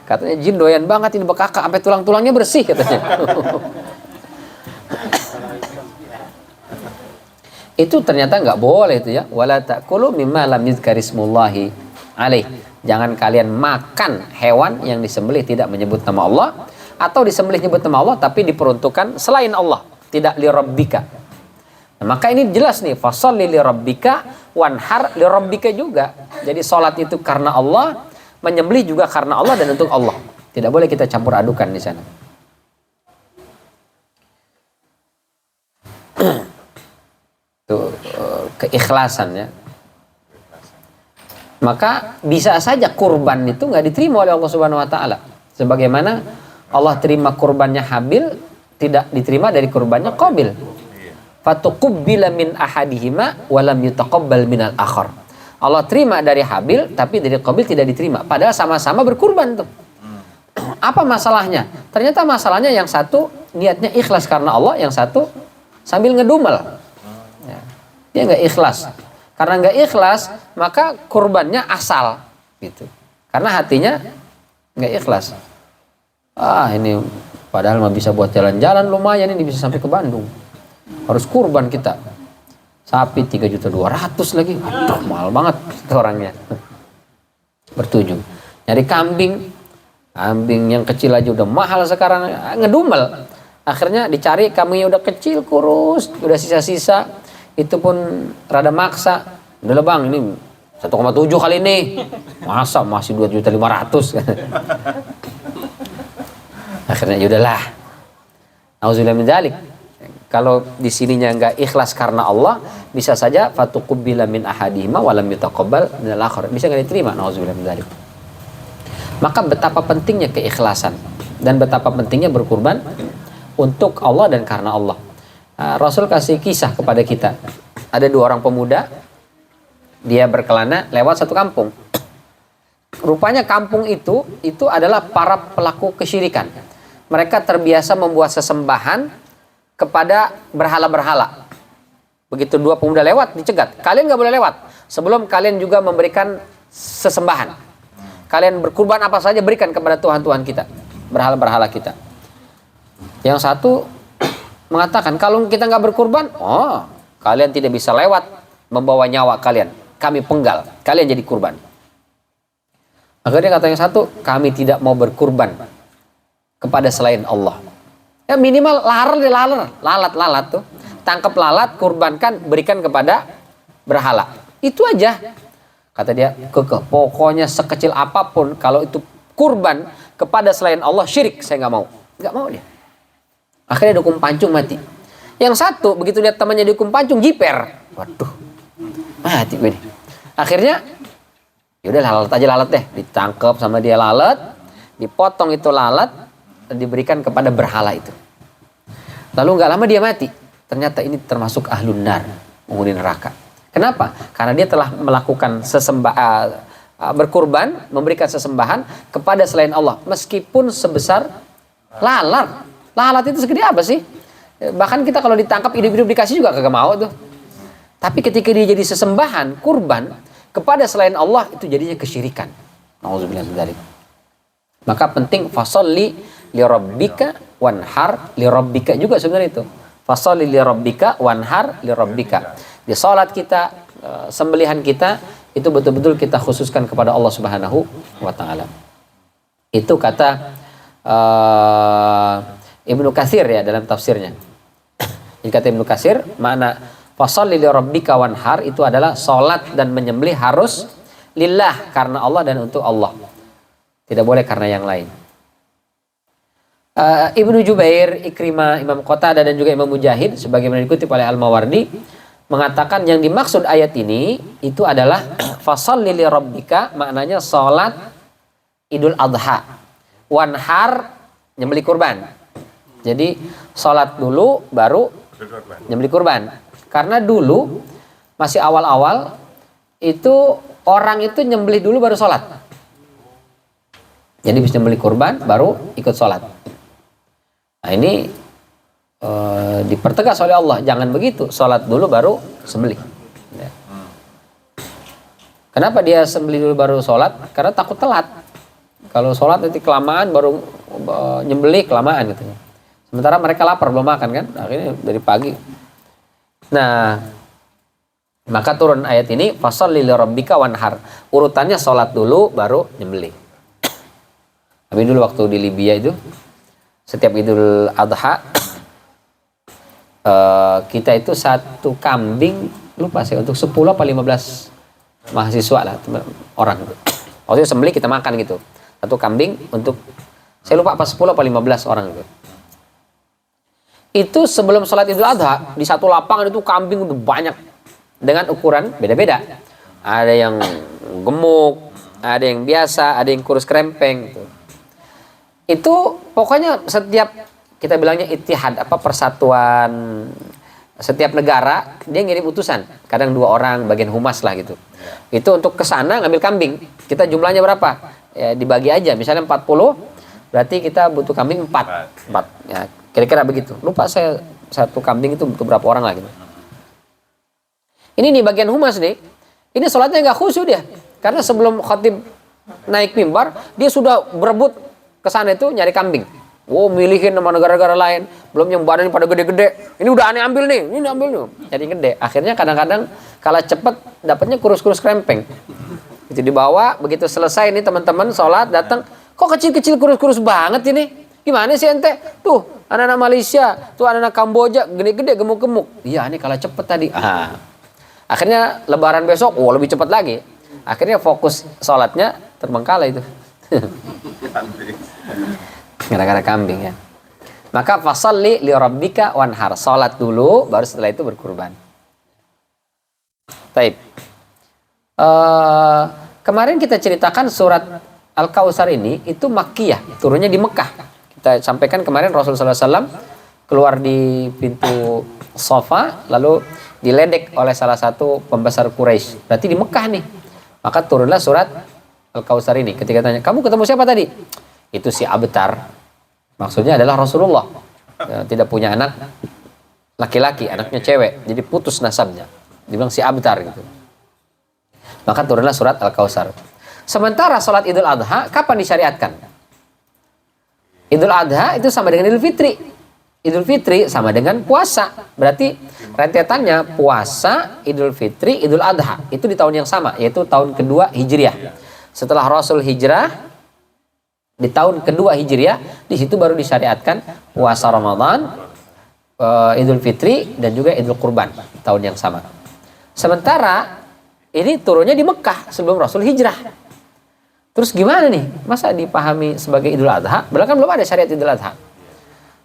Katanya jin doyan banget ini bekakak, sampai tulang-tulangnya bersih katanya. Itu ternyata nggak boleh itu ya. Wala ta'kulu mimma lam yuzkarismullahi alaih. Jangan kalian makan hewan yang disembelih tidak menyebut nama Allah, atau disembelih menyebut nama Allah tapi diperuntukkan selain Allah, tidak li rabbika. Nah, maka ini jelas nih, fasholli li rabbika wanhar li rabbika juga. Jadi salat itu karena Allah, menyembelih juga karena Allah dan untuk Allah. Tidak boleh kita campur adukan di sana. Itu keikhlasan ya. maka bisa saja kurban itu nggak diterima oleh Allah Subhanahu wa taala. Sebagaimana Allah terima kurbannya Habil, tidak diterima dari kurbannya Qabil. Fatuqubbila min ahadihima wa lam yutaqabbal minal akhar. Allah terima dari Habil tapi dari Qabil tidak diterima, padahal sama-sama berkurban tuh. Apa masalahnya? Ternyata masalahnya yang satu niatnya ikhlas karena Allah, yang satu sambil ngedumel. Ya. Dia nggak ikhlas. Karena nggak ikhlas, maka kurbannya asal gitu. Karena hatinya nggak ikhlas. Ini padahal mah bisa buat jalan-jalan lumayan, ini bisa sampai ke Bandung. Harus kurban kita. Sapi 3.200.000 lagi. Aduh, mahal banget orangnya. Bertujuh. Nyari kambing yang kecil aja udah mahal sekarang, ngedumel. Akhirnya dicari kambingnya udah kecil, kurus, udah sisa-sisa. Itu pun rada maksa. Udah lah bang, ini 1,7 kali ini. Masa masih 2.500.000. Akhirnya yaudahlah. Auzubillah min dzalik. Kalau di sininya enggak ikhlas karena Allah, bisa saja fatuqubbila min ahadihima wa lam yutaqabbal minal akhar. Bisa enggak diterima, auzubillah min dzalik. Maka betapa pentingnya keikhlasan dan betapa pentingnya berkurban untuk Allah dan karena Allah. Rasul kasih kisah kepada kita. Ada 2 orang pemuda, dia berkelana lewat satu kampung. Rupanya kampung itu adalah para pelaku kesyirikan. Mereka terbiasa membuat sesembahan kepada berhala-berhala. Begitu 2 pemuda lewat, dicegat. Kalian nggak boleh lewat sebelum kalian juga memberikan sesembahan. Kalian berkurban apa saja berikan kepada Tuhan-Tuhan kita, berhala-berhala kita. Yang satu mengatakan, kalau kita nggak berkurban, kalian tidak bisa lewat membawa nyawa kalian. Kami penggal, kalian jadi kurban. Akhirnya kata yang satu, kami tidak mau berkurban kepada selain Allah. Ya minimal lalat tuh. Tangkap lalat, kurbankan, berikan kepada berhala. Itu aja. Kata dia, pokoknya sekecil apapun, kalau itu kurban kepada selain Allah, syirik, saya nggak mau. Nggak mau dia. Akhirnya dihukum pancung, mati. Yang satu, begitu lihat temannya dihukum pancung, jiper. Waduh, mati gue nih. Akhirnya, yaudah lalat deh. Ditangkap sama dia lalat, dipotong itu lalat, dan diberikan kepada berhala itu. Lalu nggak lama dia mati. Ternyata ini termasuk ahlun nar, penghuni neraka. Kenapa? Karena dia telah melakukan berkurban, memberikan sesembahan kepada selain Allah, meskipun sebesar lalat. Lalat itu segede apa sih? Bahkan kita kalau ditangkap hidup-hidup dikasih juga kagak mau tuh. Tapi ketika dia jadi sesembahan, kurban kepada selain Allah, itu jadinya kesyirikan. Nauzubillah min dzalik. Maka penting fasolli li rabbika wanhar li rabbika juga sebenarnya itu. Fasolli li rabbika wanhar li rabbika. Di salat kita, sembelihan kita, itu betul-betul kita khususkan kepada Allah Subhanahu wa taala. Itu kata Ibnu Katsir ya dalam tafsirnya. Ini kata Ibnu Katsir, makna fasholli li rabbika wanhar itu adalah salat dan menyembelih harus lillah, karena Allah dan untuk Allah. Tidak boleh karena yang lain. Ibnu Jubair, Ikrimah, Imam Qatadah dan juga Imam Mujahid sebagaimana dikutip oleh Al-Mawardi mengatakan yang dimaksud ayat ini itu adalah fasholli li rabbika, maknanya salat Idul Adha. Wanhar, nyembelih kurban. Jadi salat dulu baru nyembelih kurban. Karena dulu masih awal-awal itu orang itu nyembelih dulu baru salat. Jadi bisa nyembelih kurban baru ikut salat. Nah ini dipertegas oleh Allah, jangan begitu, salat dulu baru sembelih. Ya. Kenapa dia sembelih dulu baru salat? Karena takut telat. Kalau salat nanti kelamaan baru nyembelih kelamaan gitu. Sementara mereka lapar belum makan kan, akhirnya dari pagi. Nah, maka turun ayat ini fasholli li rabbika wanhar. Urutannya salat dulu baru nyembelih. Tapi dulu waktu di Libya itu setiap Idul Adha kita itu satu kambing, lupa saya untuk 10 apa 15 mahasiswa lah orang itu. Waktu itu sembelih kita makan gitu. Satu kambing untuk, saya lupa apa 10 apa 15 orang gitu. Itu sebelum sholat Idul Adha di satu lapangan itu kambing udah banyak dengan ukuran beda-beda. Ada yang gemuk, ada yang biasa, ada yang kurus krempeng gitu. Itu pokoknya setiap kita bilangnya ittihad, persatuan, setiap negara dia ngirim utusan, kadang 2 orang bagian humas lah gitu. Itu untuk ke sana ngambil kambing. Kita jumlahnya berapa? Ya, dibagi aja, misalnya 40, berarti kita butuh kambing 4. Ya, kira-kira begitu. Lupa saya satu kambing itu butuh berapa orang lah gitu. Ini nih bagian humas nih. Ini sholatnya nggak khusyuk dia. Karena sebelum khatib naik mimbar, dia sudah berebut ke sana itu nyari kambing. Wow, milihin sama negara-negara lain. Belum yang badannya pada gede-gede. Ini udah aneh ambil nih, ini ambil nih. Jadi gede. Akhirnya kadang-kadang kalau cepet dapatnya kurus-kurus krempeng. Itu dibawa, begitu selesai ini teman-teman sholat datang, kok kecil-kecil kurus-kurus banget ini? Gimana sih ente? Tuh, anak-anak Malaysia, tuh anak-anak Kamboja, gede-gede, gemuk-gemuk. Iya, ini kalau cepet tadi. Akhirnya lebaran besok, lebih cepat lagi. Akhirnya fokus sholatnya terbengkalai itu. Gara-gara kambing ya. Maka fasalli li rabbika wanhar. Sholat dulu, baru setelah itu berkurban. Taib. Kemarin kita ceritakan surat Al-Kautsar ini itu Makkiyah, turunnya di Mekah. Kita sampaikan kemarin Rasulullah SAW keluar di pintu Safa, lalu diledek oleh salah satu pembesar Quraisy. Berarti di Mekah nih. Maka turunlah surat Al-Kautsar ini. Ketika tanya, kamu ketemu siapa tadi? Itu si Abtar. Maksudnya adalah Rasulullah. Tidak punya anak laki-laki, anaknya cewek. Jadi putus nasabnya. Dibilang si Abtar gitu. Maka turunlah surat Al-Kautsar. Sementara sholat Idul Adha, kapan disyariatkan? Idul Adha itu sama dengan Idul Fitri. Idul Fitri sama dengan puasa. Berarti rentetannya puasa, Idul Fitri, Idul Adha. Itu di tahun yang sama, yaitu tahun kedua Hijriah. Setelah Rasul hijrah, di tahun kedua Hijriah, di situ baru disyariatkan puasa Ramadan, Idul Fitri, dan juga Idul Kurban. Tahun yang sama. Sementara, ini turunnya di Mekah sebelum Rasul hijrah. Terus gimana nih? Masa dipahami sebagai Idul Adha? Padahal kan belum ada syariat Idul Adha.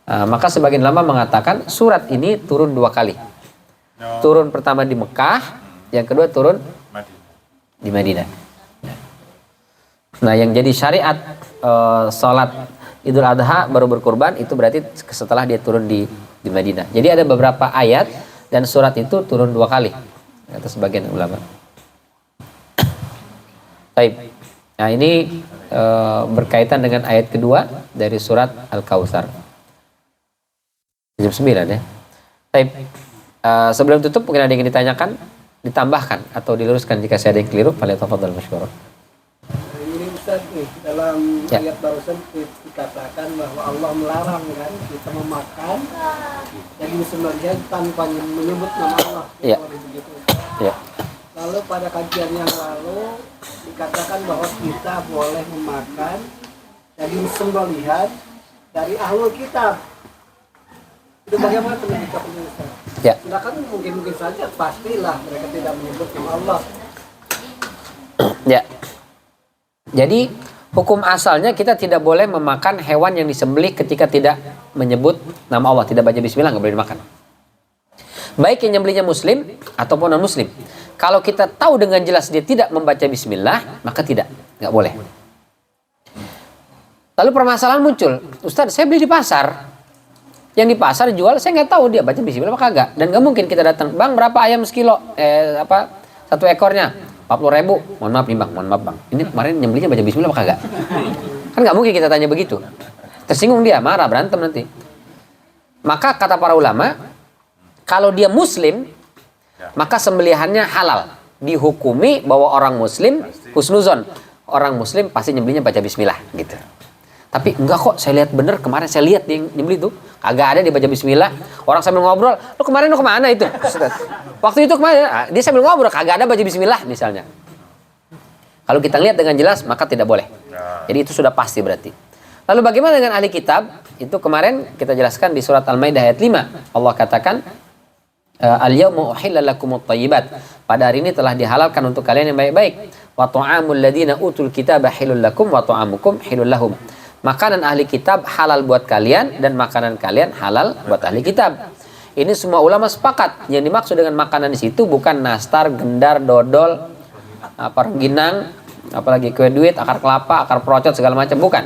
Maka sebagian ulama mengatakan surat ini turun 2 kali. Turun pertama di Mekah, yang kedua turun di Madinah. Nah, yang jadi syariat sholat Idul Adha baru berkurban itu berarti setelah dia turun di Madinah. Jadi ada beberapa ayat dan surat itu turun 2 kali. Kata sebagian ulama. Baik. Nah, ini berkaitan dengan ayat kedua dari surat Al-Kautsar. Jam 9 ya. Baik. Sebelum tutup mungkin ada yang ingin ditanyakan, ditambahkan atau diluruskan jika saya ada yang keliru. Falyatafadhal masykurun. Ini Ustaz nih, dalam ayat barusan dikatakan bahwa Allah melarang kan kita memakan jadi sebenarnya tanpa menyebut nama Allah. Ya. Ya. Lalu pada kajian yang lalu dikatakan bahwa kita boleh memakan daging sembelihan dari ahlul kitab. Itu bagaimana pendidikan Ustaz? Ya. Sedangkan mungkin saja pastilah mereka tidak menyebut nama Allah. Ya. Jadi hukum asalnya kita tidak boleh memakan hewan yang disembelih ketika tidak menyebut nama Allah, tidak baca bismillah, nggak boleh dimakan. Baik yang nyembelihnya muslim ataupun non muslim. Kalau kita tahu dengan jelas dia tidak membaca bismillah, maka tidak, nggak boleh. Lalu permasalahan muncul, Ustaz, saya beli di pasar. Yang di pasar jual, saya nggak tahu dia baca bismillah apa kagak. Dan nggak mungkin kita datang, bang berapa ayam sekilo? Satu ekornya 40.000. Mohon maaf nih bang, mohon maaf bang. Ini kemarin nyembelihnya baca bismillah apa kagak? Kan nggak mungkin kita tanya begitu. Tersinggung dia, marah, berantem nanti. Maka kata para ulama, kalau dia muslim, maka sembelihannya halal. Dihukumi bahwa orang muslim husnuzon. Orang muslim pasti nyembelihnya baca bismillah gitu. Tapi enggak kok, saya lihat bener kemarin saya lihat dia nyembelih itu kagak ada dia baca bismillah. Orang sambil ngobrol, lu kemarin lu kemana itu? Waktu itu kemana? Dia sambil ngobrol kagak ada baca bismillah misalnya. Kalau kita lihat dengan jelas maka tidak boleh. Jadi itu sudah pasti berarti. Lalu bagaimana dengan ahli kitab? Itu kemarin kita jelaskan di surat Al-Maidah ayat 5. Allah katakan al-yawma uhilla lakumut thayyibat. Pada hari ini telah dihalalkan untuk kalian yang baik-baik. Wa ta'amul ladzina utul kitaba halal lakum wa ta'amukum halal lahum. Makanan ahli kitab halal buat kalian dan makanan kalian halal buat ahli kitab. Ini semua ulama sepakat. Yang dimaksud dengan makanan di situ bukan nastar, gendar, dodol, apa rengginang, apalagi kue duit, akar kelapa, akar procot segala macam, bukan.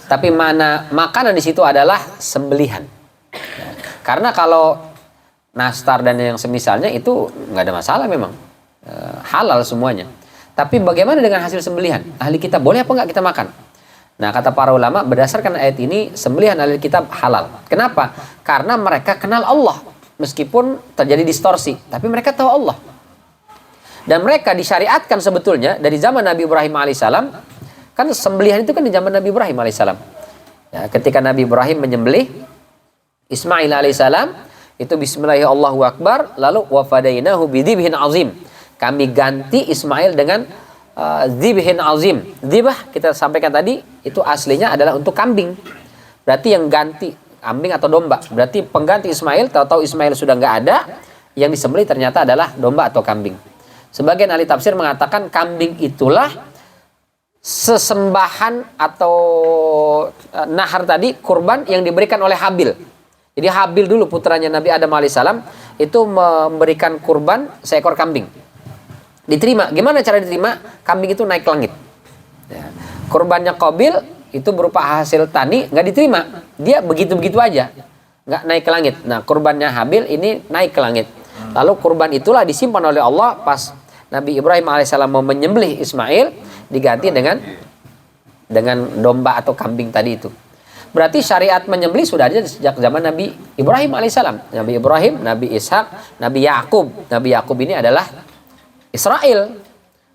Tapi mana makanan di situ adalah sembelihan. Karena kalau nastar dan yang semisalnya itu nggak ada masalah memang, halal semuanya. Tapi bagaimana dengan hasil sembelihan? Ahli kitab boleh apa nggak kita makan? Nah, kata para ulama, berdasarkan ayat ini, sembelihan ahli kitab halal. Kenapa? Karena mereka kenal Allah. Meskipun terjadi distorsi, tapi mereka tahu Allah. Dan mereka disyariatkan sebetulnya dari zaman Nabi Ibrahim alaihissalam. Kan sembelihan itu kan di zaman Nabi Ibrahim alaihissalam. Ya, ketika Nabi Ibrahim menyembelih Ismail alaihissalam, itu bismillahirrahmanirrahim Allahu Akbar, lalu wafadainahu bidhibhin azim. Kami ganti Ismail dengan dzibhin azim. Dzibah kita sampaikan tadi itu aslinya adalah untuk kambing. Berarti yang ganti kambing atau domba. Berarti pengganti Ismail, tahu-tahu Ismail sudah nggak ada, yang disembelih ternyata adalah domba atau kambing. Sebagian ahli tafsir mengatakan kambing itulah sesembahan atau nahar tadi, kurban yang diberikan oleh Habil. Jadi Habil dulu putranya Nabi Adam alaihissalam itu memberikan kurban seekor kambing. Diterima. Gimana cara diterima? Kambing itu naik ke langit. Ya. Kurbannya Qabil itu berupa hasil tani, nggak diterima. Dia begitu-begitu aja, nggak naik ke langit. Nah, kurbannya Habil ini naik ke langit. Lalu kurban itulah disimpan oleh Allah pas Nabi Ibrahim alaihissalam mau menyembelih Ismail, diganti dengan domba atau kambing tadi itu. Berarti syariat menyembelih sudah ada sejak zaman Nabi Ibrahim alaihissalam. Nabi Ibrahim, Nabi Ishak, Nabi Yakub. Nabi Yakub ini adalah Israel.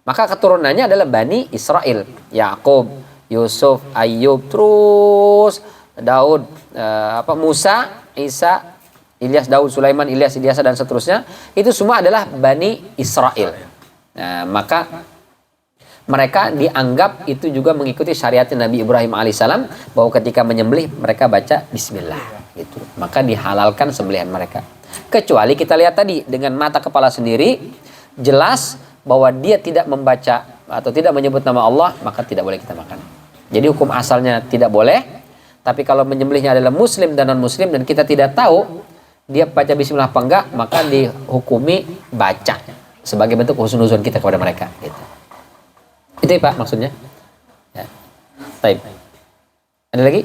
Maka keturunannya adalah Bani Israel. Yakub, Yusuf, Ayub, terus Daud, Musa, Isa, Ilyas, Daud, Sulaiman, Ilyas, Ilyasa dan seterusnya. Itu semua adalah Bani Israel. Nah, maka mereka dianggap itu juga mengikuti syariat Nabi Ibrahim alaihissalam, bahwa ketika menyembelih mereka baca Bismillah. Gitu. Maka dihalalkan sembelihan mereka. Kecuali kita lihat tadi dengan mata kepala sendiri, jelas bahwa dia tidak membaca atau tidak menyebut nama Allah, maka tidak boleh kita makan. Jadi hukum asalnya tidak boleh, tapi kalau menyembelihnya adalah muslim dan non muslim dan kita tidak tahu dia baca bismillah apa enggak, maka dihukumi baca sebagai bentuk husnuzon kita kepada mereka gitu. Itu ya, Pak, maksudnya. Ya. Baik. Ada lagi?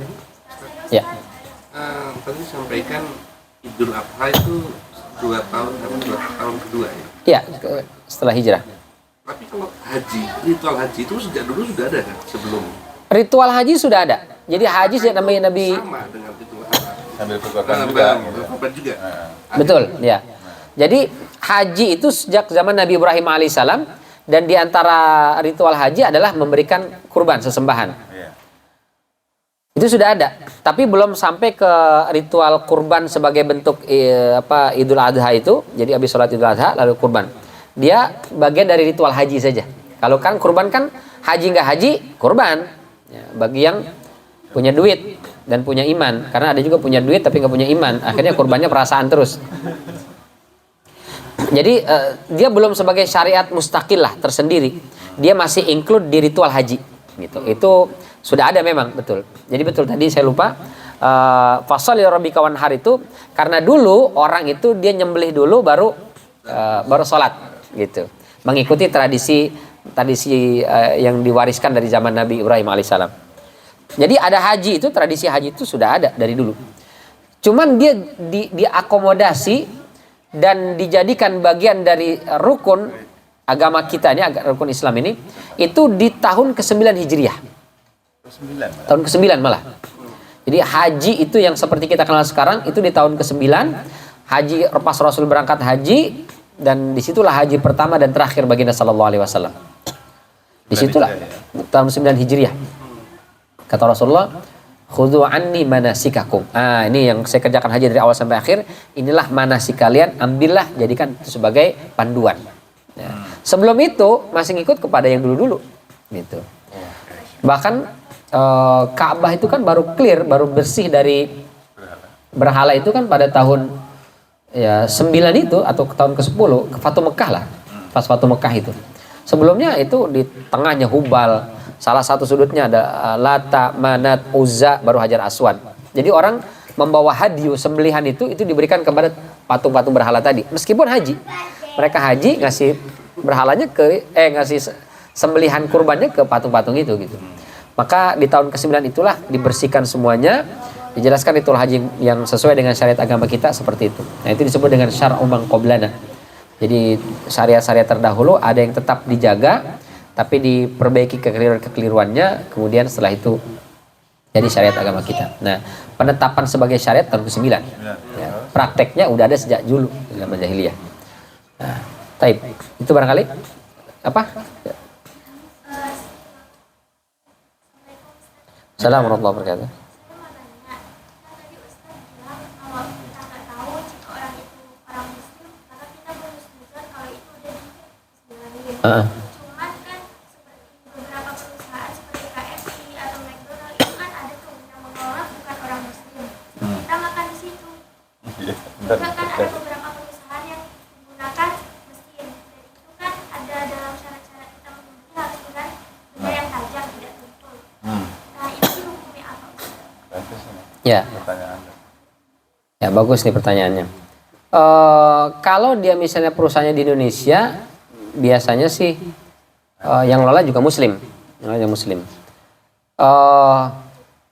Ya. Tadi sampaikan Idul Adha itu 2 tahun sama 2 tahun kedua ya. Iya, setelah hijrah. Tapi kalau haji, ritual haji itu sejak dulu sudah ada kan sebelum? Ritual haji sudah ada. Jadi haji sejak Nabi Sama dengan ritual haji. Sambil berkorban juga. Berkorban juga. Betul, ya. Jadi haji itu sejak zaman Nabi Ibrahim alaihissalam, dan di antara ritual haji adalah memberikan kurban, sesembahan. Iya. Itu sudah ada, tapi belum sampai ke ritual kurban sebagai bentuk Idul Adha itu. Jadi habis sholat Idul Adha lalu kurban. Dia bagian dari ritual haji saja. Kalau kan kurban kan haji nggak haji, kurban. Ya, bagi yang punya duit dan punya iman. Karena ada juga punya duit tapi nggak punya iman. Akhirnya kurbannya perasaan terus. Jadi dia belum sebagai syariat mustaqil lah, tersendiri. Dia masih include di ritual haji. Gitu. Itu sudah ada memang, betul. Jadi betul tadi saya lupa. Fasholli rabbika wanhar itu karena dulu orang itu dia nyembelih dulu baru sholat. Gitu, mengikuti tradisi yang diwariskan dari zaman Nabi Ibrahim alaihissalam. Jadi ada haji itu, tradisi haji itu sudah ada dari dulu. Cuman dia diakomodasi dan dijadikan bagian dari rukun agama kita ini, rukun Islam ini, itu di tahun ke-9 Hijriah. Tahun ke-9 malah. Jadi haji itu yang seperti kita kenal sekarang itu di tahun ke-9. Haji pas Rasul berangkat haji. Dan disitulah haji pertama dan terakhir baginda sallallahu alaihi wasallam. Disitulah tahun 9 Hijriah. Kata Rasulullah, khudhu anni manasikakum. Ini yang saya kerjakan haji dari awal sampai akhir. Inilah manasik kalian, ambillah, jadikan itu sebagai panduan. Ya. Sebelum itu masih ngikut kepada yang dulu-dulu. Gitu. Bahkan Ka'bah itu kan baru clear, baru bersih dari berhala itu kan pada tahun 9 itu atau tahun ke-10 ke Fatu Mekah lah. Pas Fatu Mekah itu. Sebelumnya itu di tengahnya Hubal, salah satu sudutnya ada Lata, Manat, Uzza, baru Hajar Aswad. Jadi orang membawa hadiah sembelihan itu diberikan kepada patung-patung berhala tadi. Meskipun haji, mereka haji ngasih berhalanya ke ngasih sembelihan kurbannya ke patung-patung itu gitu. Maka di tahun ke-9 itulah dibersihkan semuanya, dijelaskan ritual haji yang sesuai dengan syariat agama kita seperti itu. Nah, itu disebut dengan syar'u man qablana. Jadi syariat-syariat terdahulu ada yang tetap dijaga tapi diperbaiki kekeliruannya, kemudian setelah itu jadi syariat agama kita. Nah, penetapan sebagai syariat tahun ke-9. Ya, prakteknya udah ada sejak dulu dalam jahiliyah. Nah, taib. Itu barangkali apa? Ya. Assalamualaikum warahmatullahi wabarakatuh. Cuman kan seperti beberapa perusahaan seperti KFC atau McDonald itu kan ada tuh yang mengelola bukan orang muslim. Kita makan di situ. Juga kan ada beberapa perusahaan yang menggunakan mesin. Dan itu kan ada dalam syarat-syarat kita menyembelih harus dengan benda yang tajam, tidak tumpul. Nah, itu hukumnya apa? Ya. Ya, bagus nih pertanyaannya. Kalau dia misalnya perusahaannya di Indonesia, biasanya sih yang ngelola juga muslim, yang muslim.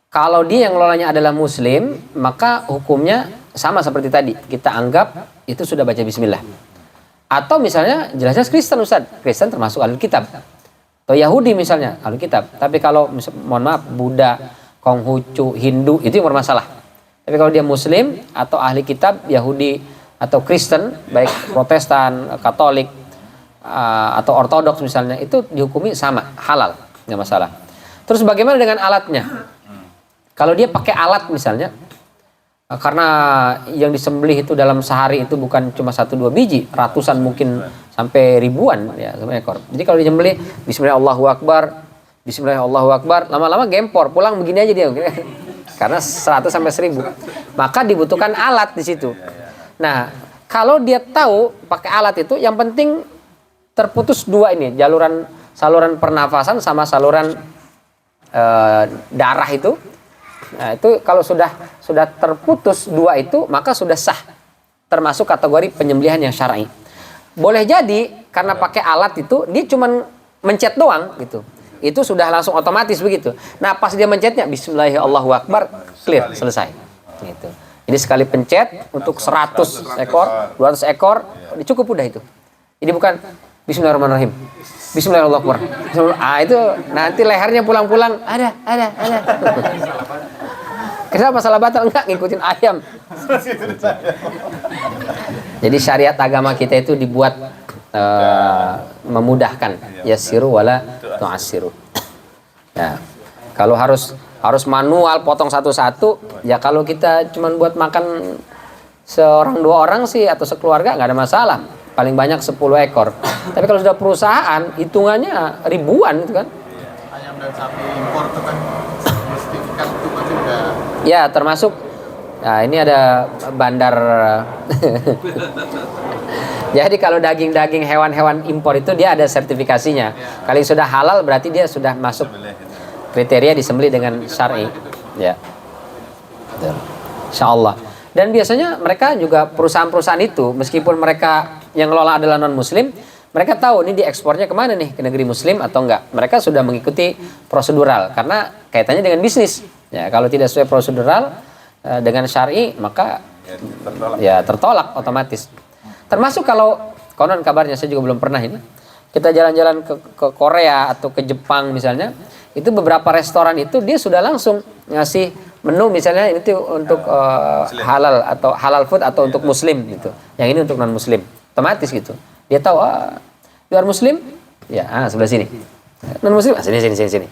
Kalau dia yang ngelolanya adalah muslim, maka hukumnya sama seperti tadi. Kita anggap itu sudah baca bismillah. Atau misalnya jelas-jelas Kristen, Ustaz. Kristen termasuk ahlul kitab. Atau Yahudi misalnya, ahlul kitab. Tapi kalau mohon maaf Buddha, Konghucu, Hindu itu yang bermasalah. Tapi kalau dia muslim atau ahli kitab, Yahudi atau Kristen, baik Protestan, Katolik, atau ortodoks misalnya, itu dihukumi sama, halal, nggak masalah. Terus bagaimana dengan alatnya? Kalau dia pakai alat misalnya, karena yang disembelih itu dalam sehari itu bukan cuma 1-2 biji, ratusan mungkin sampai ribuan ya ekor. Jadi kalau disembelih bismillah Allahu akbar, bismillah Allahu akbar, lama-lama gempor, pulang begini aja dia. Karena 100 sampai 1000. Maka dibutuhkan alat di situ. Nah, kalau dia tahu pakai alat itu, yang penting terputus dua ini, saluran pernafasan sama saluran darah itu. Nah, itu kalau sudah terputus dua itu, maka sudah sah, termasuk kategori penyembelihan yang syar'i. Boleh jadi karena pakai alat itu dia cuman mencet doang gitu. Itu sudah langsung otomatis begitu. Nah, pas dia mencetnya bismillahirrahmanirrahim, clear, selesai. Gitu. Jadi sekali pencet untuk 100 ekor, 200 ekor, cukup udah itu. Jadi bukan bismillahirrahmanirrahim, bismillahirrahmanirrahim. Itu nanti lehernya pulang-pulang ada. Kenapa masalah batal? Enggak, ngikutin ayam. Jadi syariat agama kita itu dibuat memudahkan, yassiru wala tu'assiru. Ya. Kalau harus manual potong satu-satu, ya kalau kita cuma buat makan seorang 2 orang sih atau sekeluarga nggak ada masalah. Paling banyak 10 ekor. Tapi kalau sudah perusahaan, hitungannya ribuan itu kan. Ayam dan sapi impor itu kan mesti kan itu pasti udah. Ya, termasuk. Nah, ini ada bandar. Jadi kalau daging-daging hewan-hewan impor itu dia ada sertifikasinya. Kalau sudah halal berarti dia sudah masuk kriteria disembelih dengan syar'i. Ya. Insyaallah. Dan biasanya mereka juga perusahaan-perusahaan itu, meskipun mereka yang ngelola adalah non-muslim, mereka tahu ini diekspornya kemana nih, ke negeri muslim atau enggak. Mereka sudah mengikuti prosedural karena kaitannya dengan bisnis. Ya, kalau tidak sesuai prosedural dengan syar'i maka ya tertolak otomatis. Termasuk kalau konon kabarnya, saya juga belum pernah ini, kita jalan-jalan ke Korea atau ke Jepang misalnya, itu beberapa restoran itu dia sudah langsung ngasih menu misalnya ini tuh untuk halal atau halal food atau untuk muslim gitu, yang ini untuk non muslim, otomatis gitu. Dia tahu you are muslim, ya sebelah sini, non muslim sini.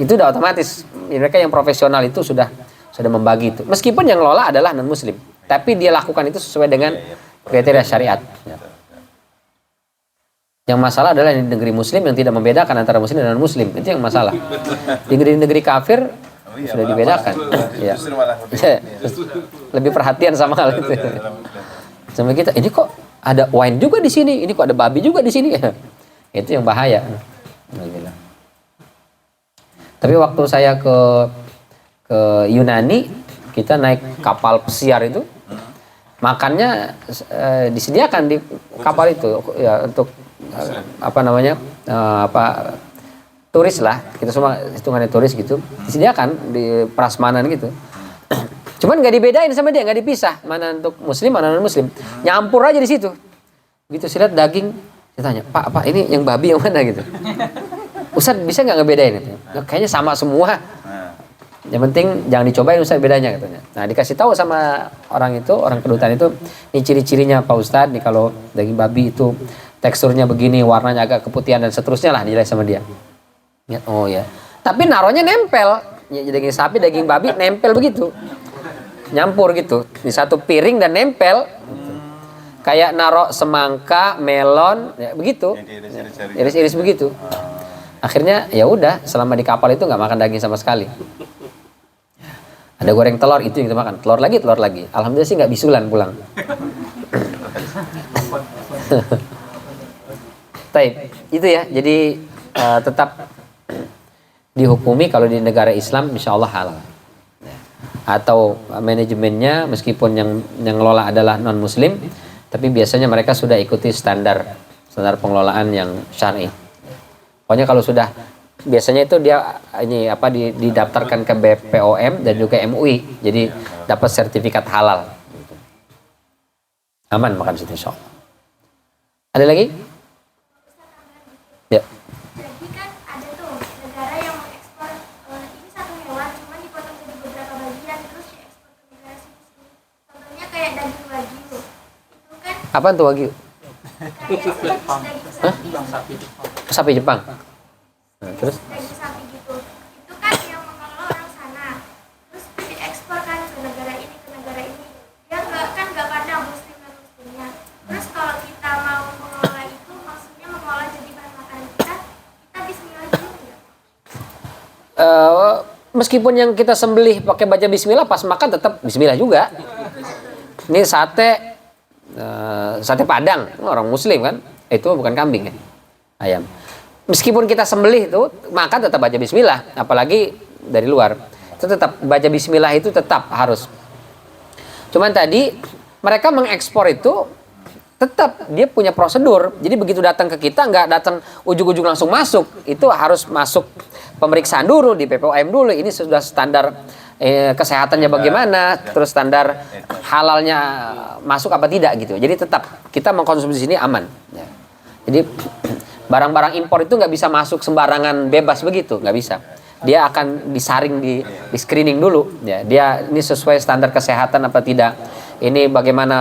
Itu udah otomatis. Mereka yang profesional itu sudah membagi itu. Meskipun yang ngelola adalah non muslim, tapi dia lakukan itu sesuai dengan kriteria syariat. Ya. Yang masalah adalah di negeri muslim yang tidak membedakan antara muslim dan non muslim, itu yang masalah. Di negeri kafir sudah dibedakan. Ya. Lebih perhatian sama hal itu. Sama kita, ini kok ada wine juga di sini, ini kok ada babi juga di sini. Itu yang bahaya. Tapi waktu saya ke Yunani, kita naik kapal pesiar itu, makannya disediakan di kapal itu ya untuk apa namanya turis lah, kita semua hitungannya turis gitu, disediakan di prasmanan gitu. Cuman nggak dibedain sama dia, nggak dipisah mana untuk muslim mana non muslim, nyampur aja di situ. Gitu saya lihat daging, saya tanya, Pak ini yang babi yang mana gitu. Ustadz bisa nggak ngebedain? Kayaknya sama semua. Yang penting jangan dicobain Ustadz bedanya katanya. Nah dikasih tahu sama orang itu, orang kedutaan itu, ini ciri-cirinya Pak Ustadz, nih kalau daging babi itu teksturnya begini, warnanya agak keputihan dan seterusnya lah, dijelasin sama dia. Oh ya, tapi naruhnya nempel, daging sapi, daging babi nempel begitu, nyampur gitu di satu piring dan nempel, kayak narok semangka, melon, ya begitu, iris-iris begitu. Akhirnya ya udah, selama di kapal itu nggak makan daging sama sekali. Ada goreng telur itu yang kita makan, telur lagi. Alhamdulillah sih nggak bisulan pulang. Taib, itu ya. Jadi tetap dihukumi kalau di negara Islam insya Allah halal. Atau manajemennya meskipun yang ngelola adalah non Muslim, tapi biasanya mereka sudah ikuti standar pengelolaan yang syar'i. Pokoknya kalau sudah biasanya itu dia didaftarkan ke BPOM dan juga MUI, jadi dapat sertifikat halal. Aman makan situ insya Allah. Ada lagi? Ya. Jadi kan ada tuh negara yang mengekspor ini satu hewan cuma dipotong jadi beberapa bagian terus diekspor ke negara sini. Contohnya kayak daging wagyu. Itu kan Apaan tuh wagyu? kayak daging sapi. Sapi Jepang. Nah, terus? Daging sapi gitu. Itu kan yang mengelola orang sana. Terus diekspor kan ke negara ini ke negara ini. Dia nggak pandang muslim dan muslimnya. Terus kalau kita mau mengelola itu maksudnya mengolah jadi bahan makanan kita bismillah dulu nggak? Meskipun yang kita sembelih pakai baca bismillah, pas makan tetap bismillah juga. Ini sate Padang, orang muslim kan, itu bukan kambing ya, ayam. Meskipun kita sembelih itu makan tetap baca bismillah, apalagi dari luar, itu tetap baca bismillah, itu tetap harus. Cuman tadi mereka mengekspor itu tetap dia punya prosedur. Jadi begitu datang ke kita nggak datang ujug-ujug langsung masuk, itu harus masuk pemeriksaan dulu di BPOM dulu. Ini sudah standar kesehatannya bagaimana, terus standar halalnya masuk apa tidak gitu. Jadi tetap kita mengkonsumsi di sini aman. Ya. Jadi barang-barang impor itu nggak bisa masuk sembarangan bebas begitu, nggak bisa. Dia akan disaring di screening dulu. Ya, dia ini sesuai standar kesehatan apa tidak. Ini bagaimana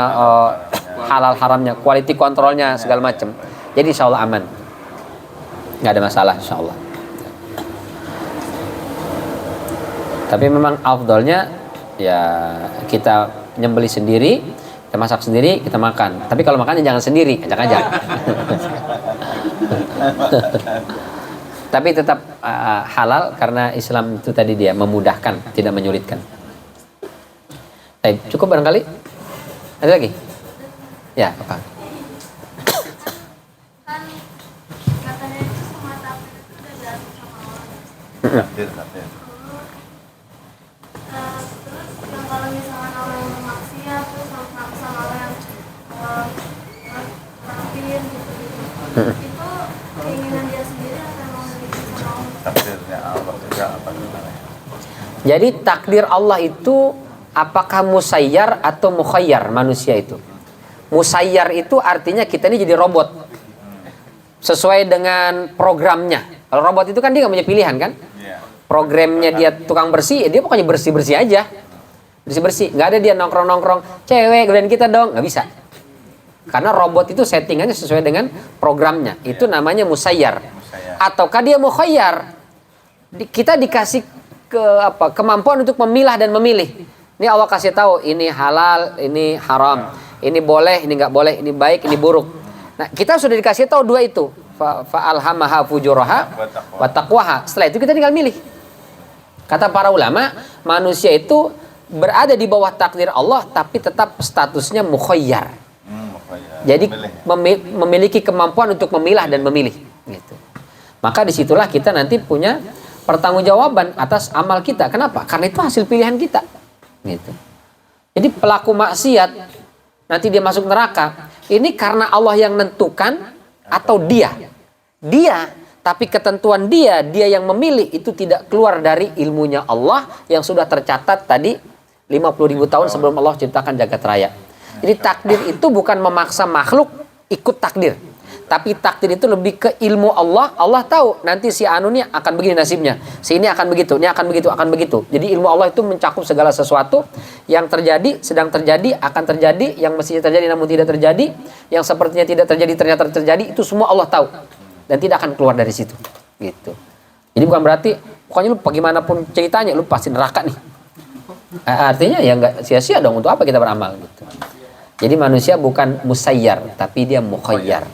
halal haramnya, quality kontrolnya segala macam. Jadi insya Allah aman, nggak ada masalah insya Allah. Tapi memang afdolnya ya kita nyembeli sendiri, kita masak sendiri, kita makan. Tapi kalau makannya jangan sendiri, ajak-ajak. Tapi tetap halal karena Islam itu tadi dia memudahkan, tidak menyulitkan. Cukup barangkali? Ada lagi? Ya, apa? Kan katanya itu semua takdir itu udah diatur sama Allah. Terus yang kalau misalkan orang yang bermaksiat terus sama orang yang kafir gitu, itu keinginan dia sendiri atau emang memiliki sama Allah? Takdirnya Allah juga apa gimana? Jadi takdir Allah itu apakah musayyar atau mukhayyar manusia itu? Musayyar itu artinya kita ini jadi robot sesuai dengan programnya. Kalau robot itu kan dia nggak punya pilihan kan? Programnya dia tukang bersih, dia pokoknya bersih-bersih aja. Bersih-bersih, nggak ada dia nongkrong-nongkrong, cewek gedein kita dong, nggak bisa. Karena robot itu settingannya sesuai dengan programnya. Itu namanya musayyar. Ataukah dia mukhayyar? Kita dikasih kemampuan untuk memilah dan memilih. Ini Allah kasih tahu, ini halal, ini haram. Ini boleh, ini nggak boleh, ini baik, ini buruk. Nah, kita sudah dikasih tahu dua itu. Fa'alhamaha fujuraha wa taqwaha. Setelah itu kita tinggal milih. Kata para ulama, manusia itu berada di bawah takdir Allah tapi tetap statusnya mukhayyar. Jadi memiliki kemampuan untuk memilah dan memilih gitu. Maka disitulah kita nanti punya pertanggungjawaban atas amal kita. Kenapa? Karena itu hasil pilihan kita gitu. Jadi pelaku maksiat nanti dia masuk neraka, ini karena Allah yang menentukan atau dia, tapi ketentuan dia yang memilih itu tidak keluar dari ilmunya Allah yang sudah tercatat tadi 50.000 tahun sebelum Allah ciptakan jagat raya. Jadi takdir itu bukan memaksa makhluk ikut takdir, tapi takdir itu lebih ke ilmu Allah. Allah tahu nanti si anu ini akan begini nasibnya, si ini akan begitu, ini akan begitu. Jadi ilmu Allah itu mencakup segala sesuatu yang terjadi, sedang terjadi, akan terjadi, yang mestinya terjadi namun tidak terjadi, yang sepertinya tidak terjadi ternyata terjadi, itu semua Allah tahu dan tidak akan keluar dari situ. Gitu. Jadi bukan berarti pokoknya lu bagaimanapun ceritanya lu pasti neraka nih. Artinya ya nggak sia-sia dong, untuk apa kita beramal gitu. Jadi manusia bukan musayyar, tapi dia mukhayyar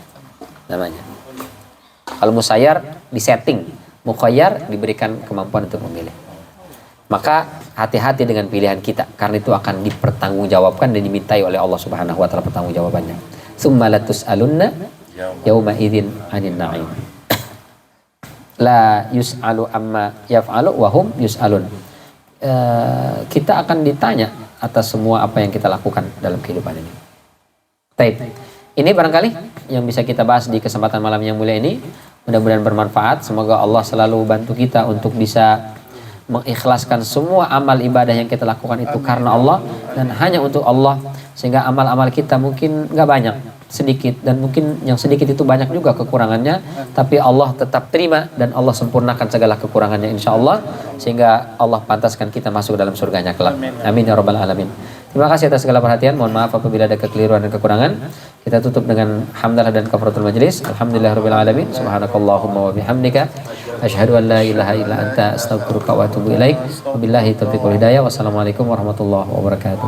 namanya. Kalau musayyar disetting, mukhayyar diberikan kemampuan untuk memilih. Maka hati-hati dengan pilihan kita, karena itu akan dipertanggungjawabkan dan dimintai oleh Allah Subhanahu wa taala pertanggungjawabannya. Tsumma latus'alunna yauma idzin 'anil na'im. La yus'alu amma yaf'alu wa hum yus'alun. Kita akan ditanya atas semua apa yang kita lakukan dalam kehidupan ini. Baik. Ini barangkali yang bisa kita bahas di kesempatan malam yang mulia ini. Mudah-mudahan bermanfaat. Semoga Allah selalu bantu kita untuk bisa mengikhlaskan semua amal ibadah yang kita lakukan itu karena Allah dan hanya untuk Allah, sehingga amal-amal kita mungkin nggak banyak, sedikit, dan mungkin yang sedikit itu banyak juga kekurangannya, tapi Allah tetap terima dan Allah sempurnakan segala kekurangannya insya Allah, sehingga Allah pantaskan kita masuk dalam surganya kelak. Amin ya rabbal alamin. Terima kasih atas segala perhatian. Mohon maaf apabila ada kekeliruan dan kekurangan. Kita tutup dengan hamdalah dan kafaratul majlis. Alhamdulillahirabbil alamin. Subhanakallahumma wa bihamdika asyhadu an la ilaha illa anta astaghfiruka wa atubu ilaik. Wabillahi taufiq wal hidayah. Wassalamualaikum warahmatullahi wabarakatuh.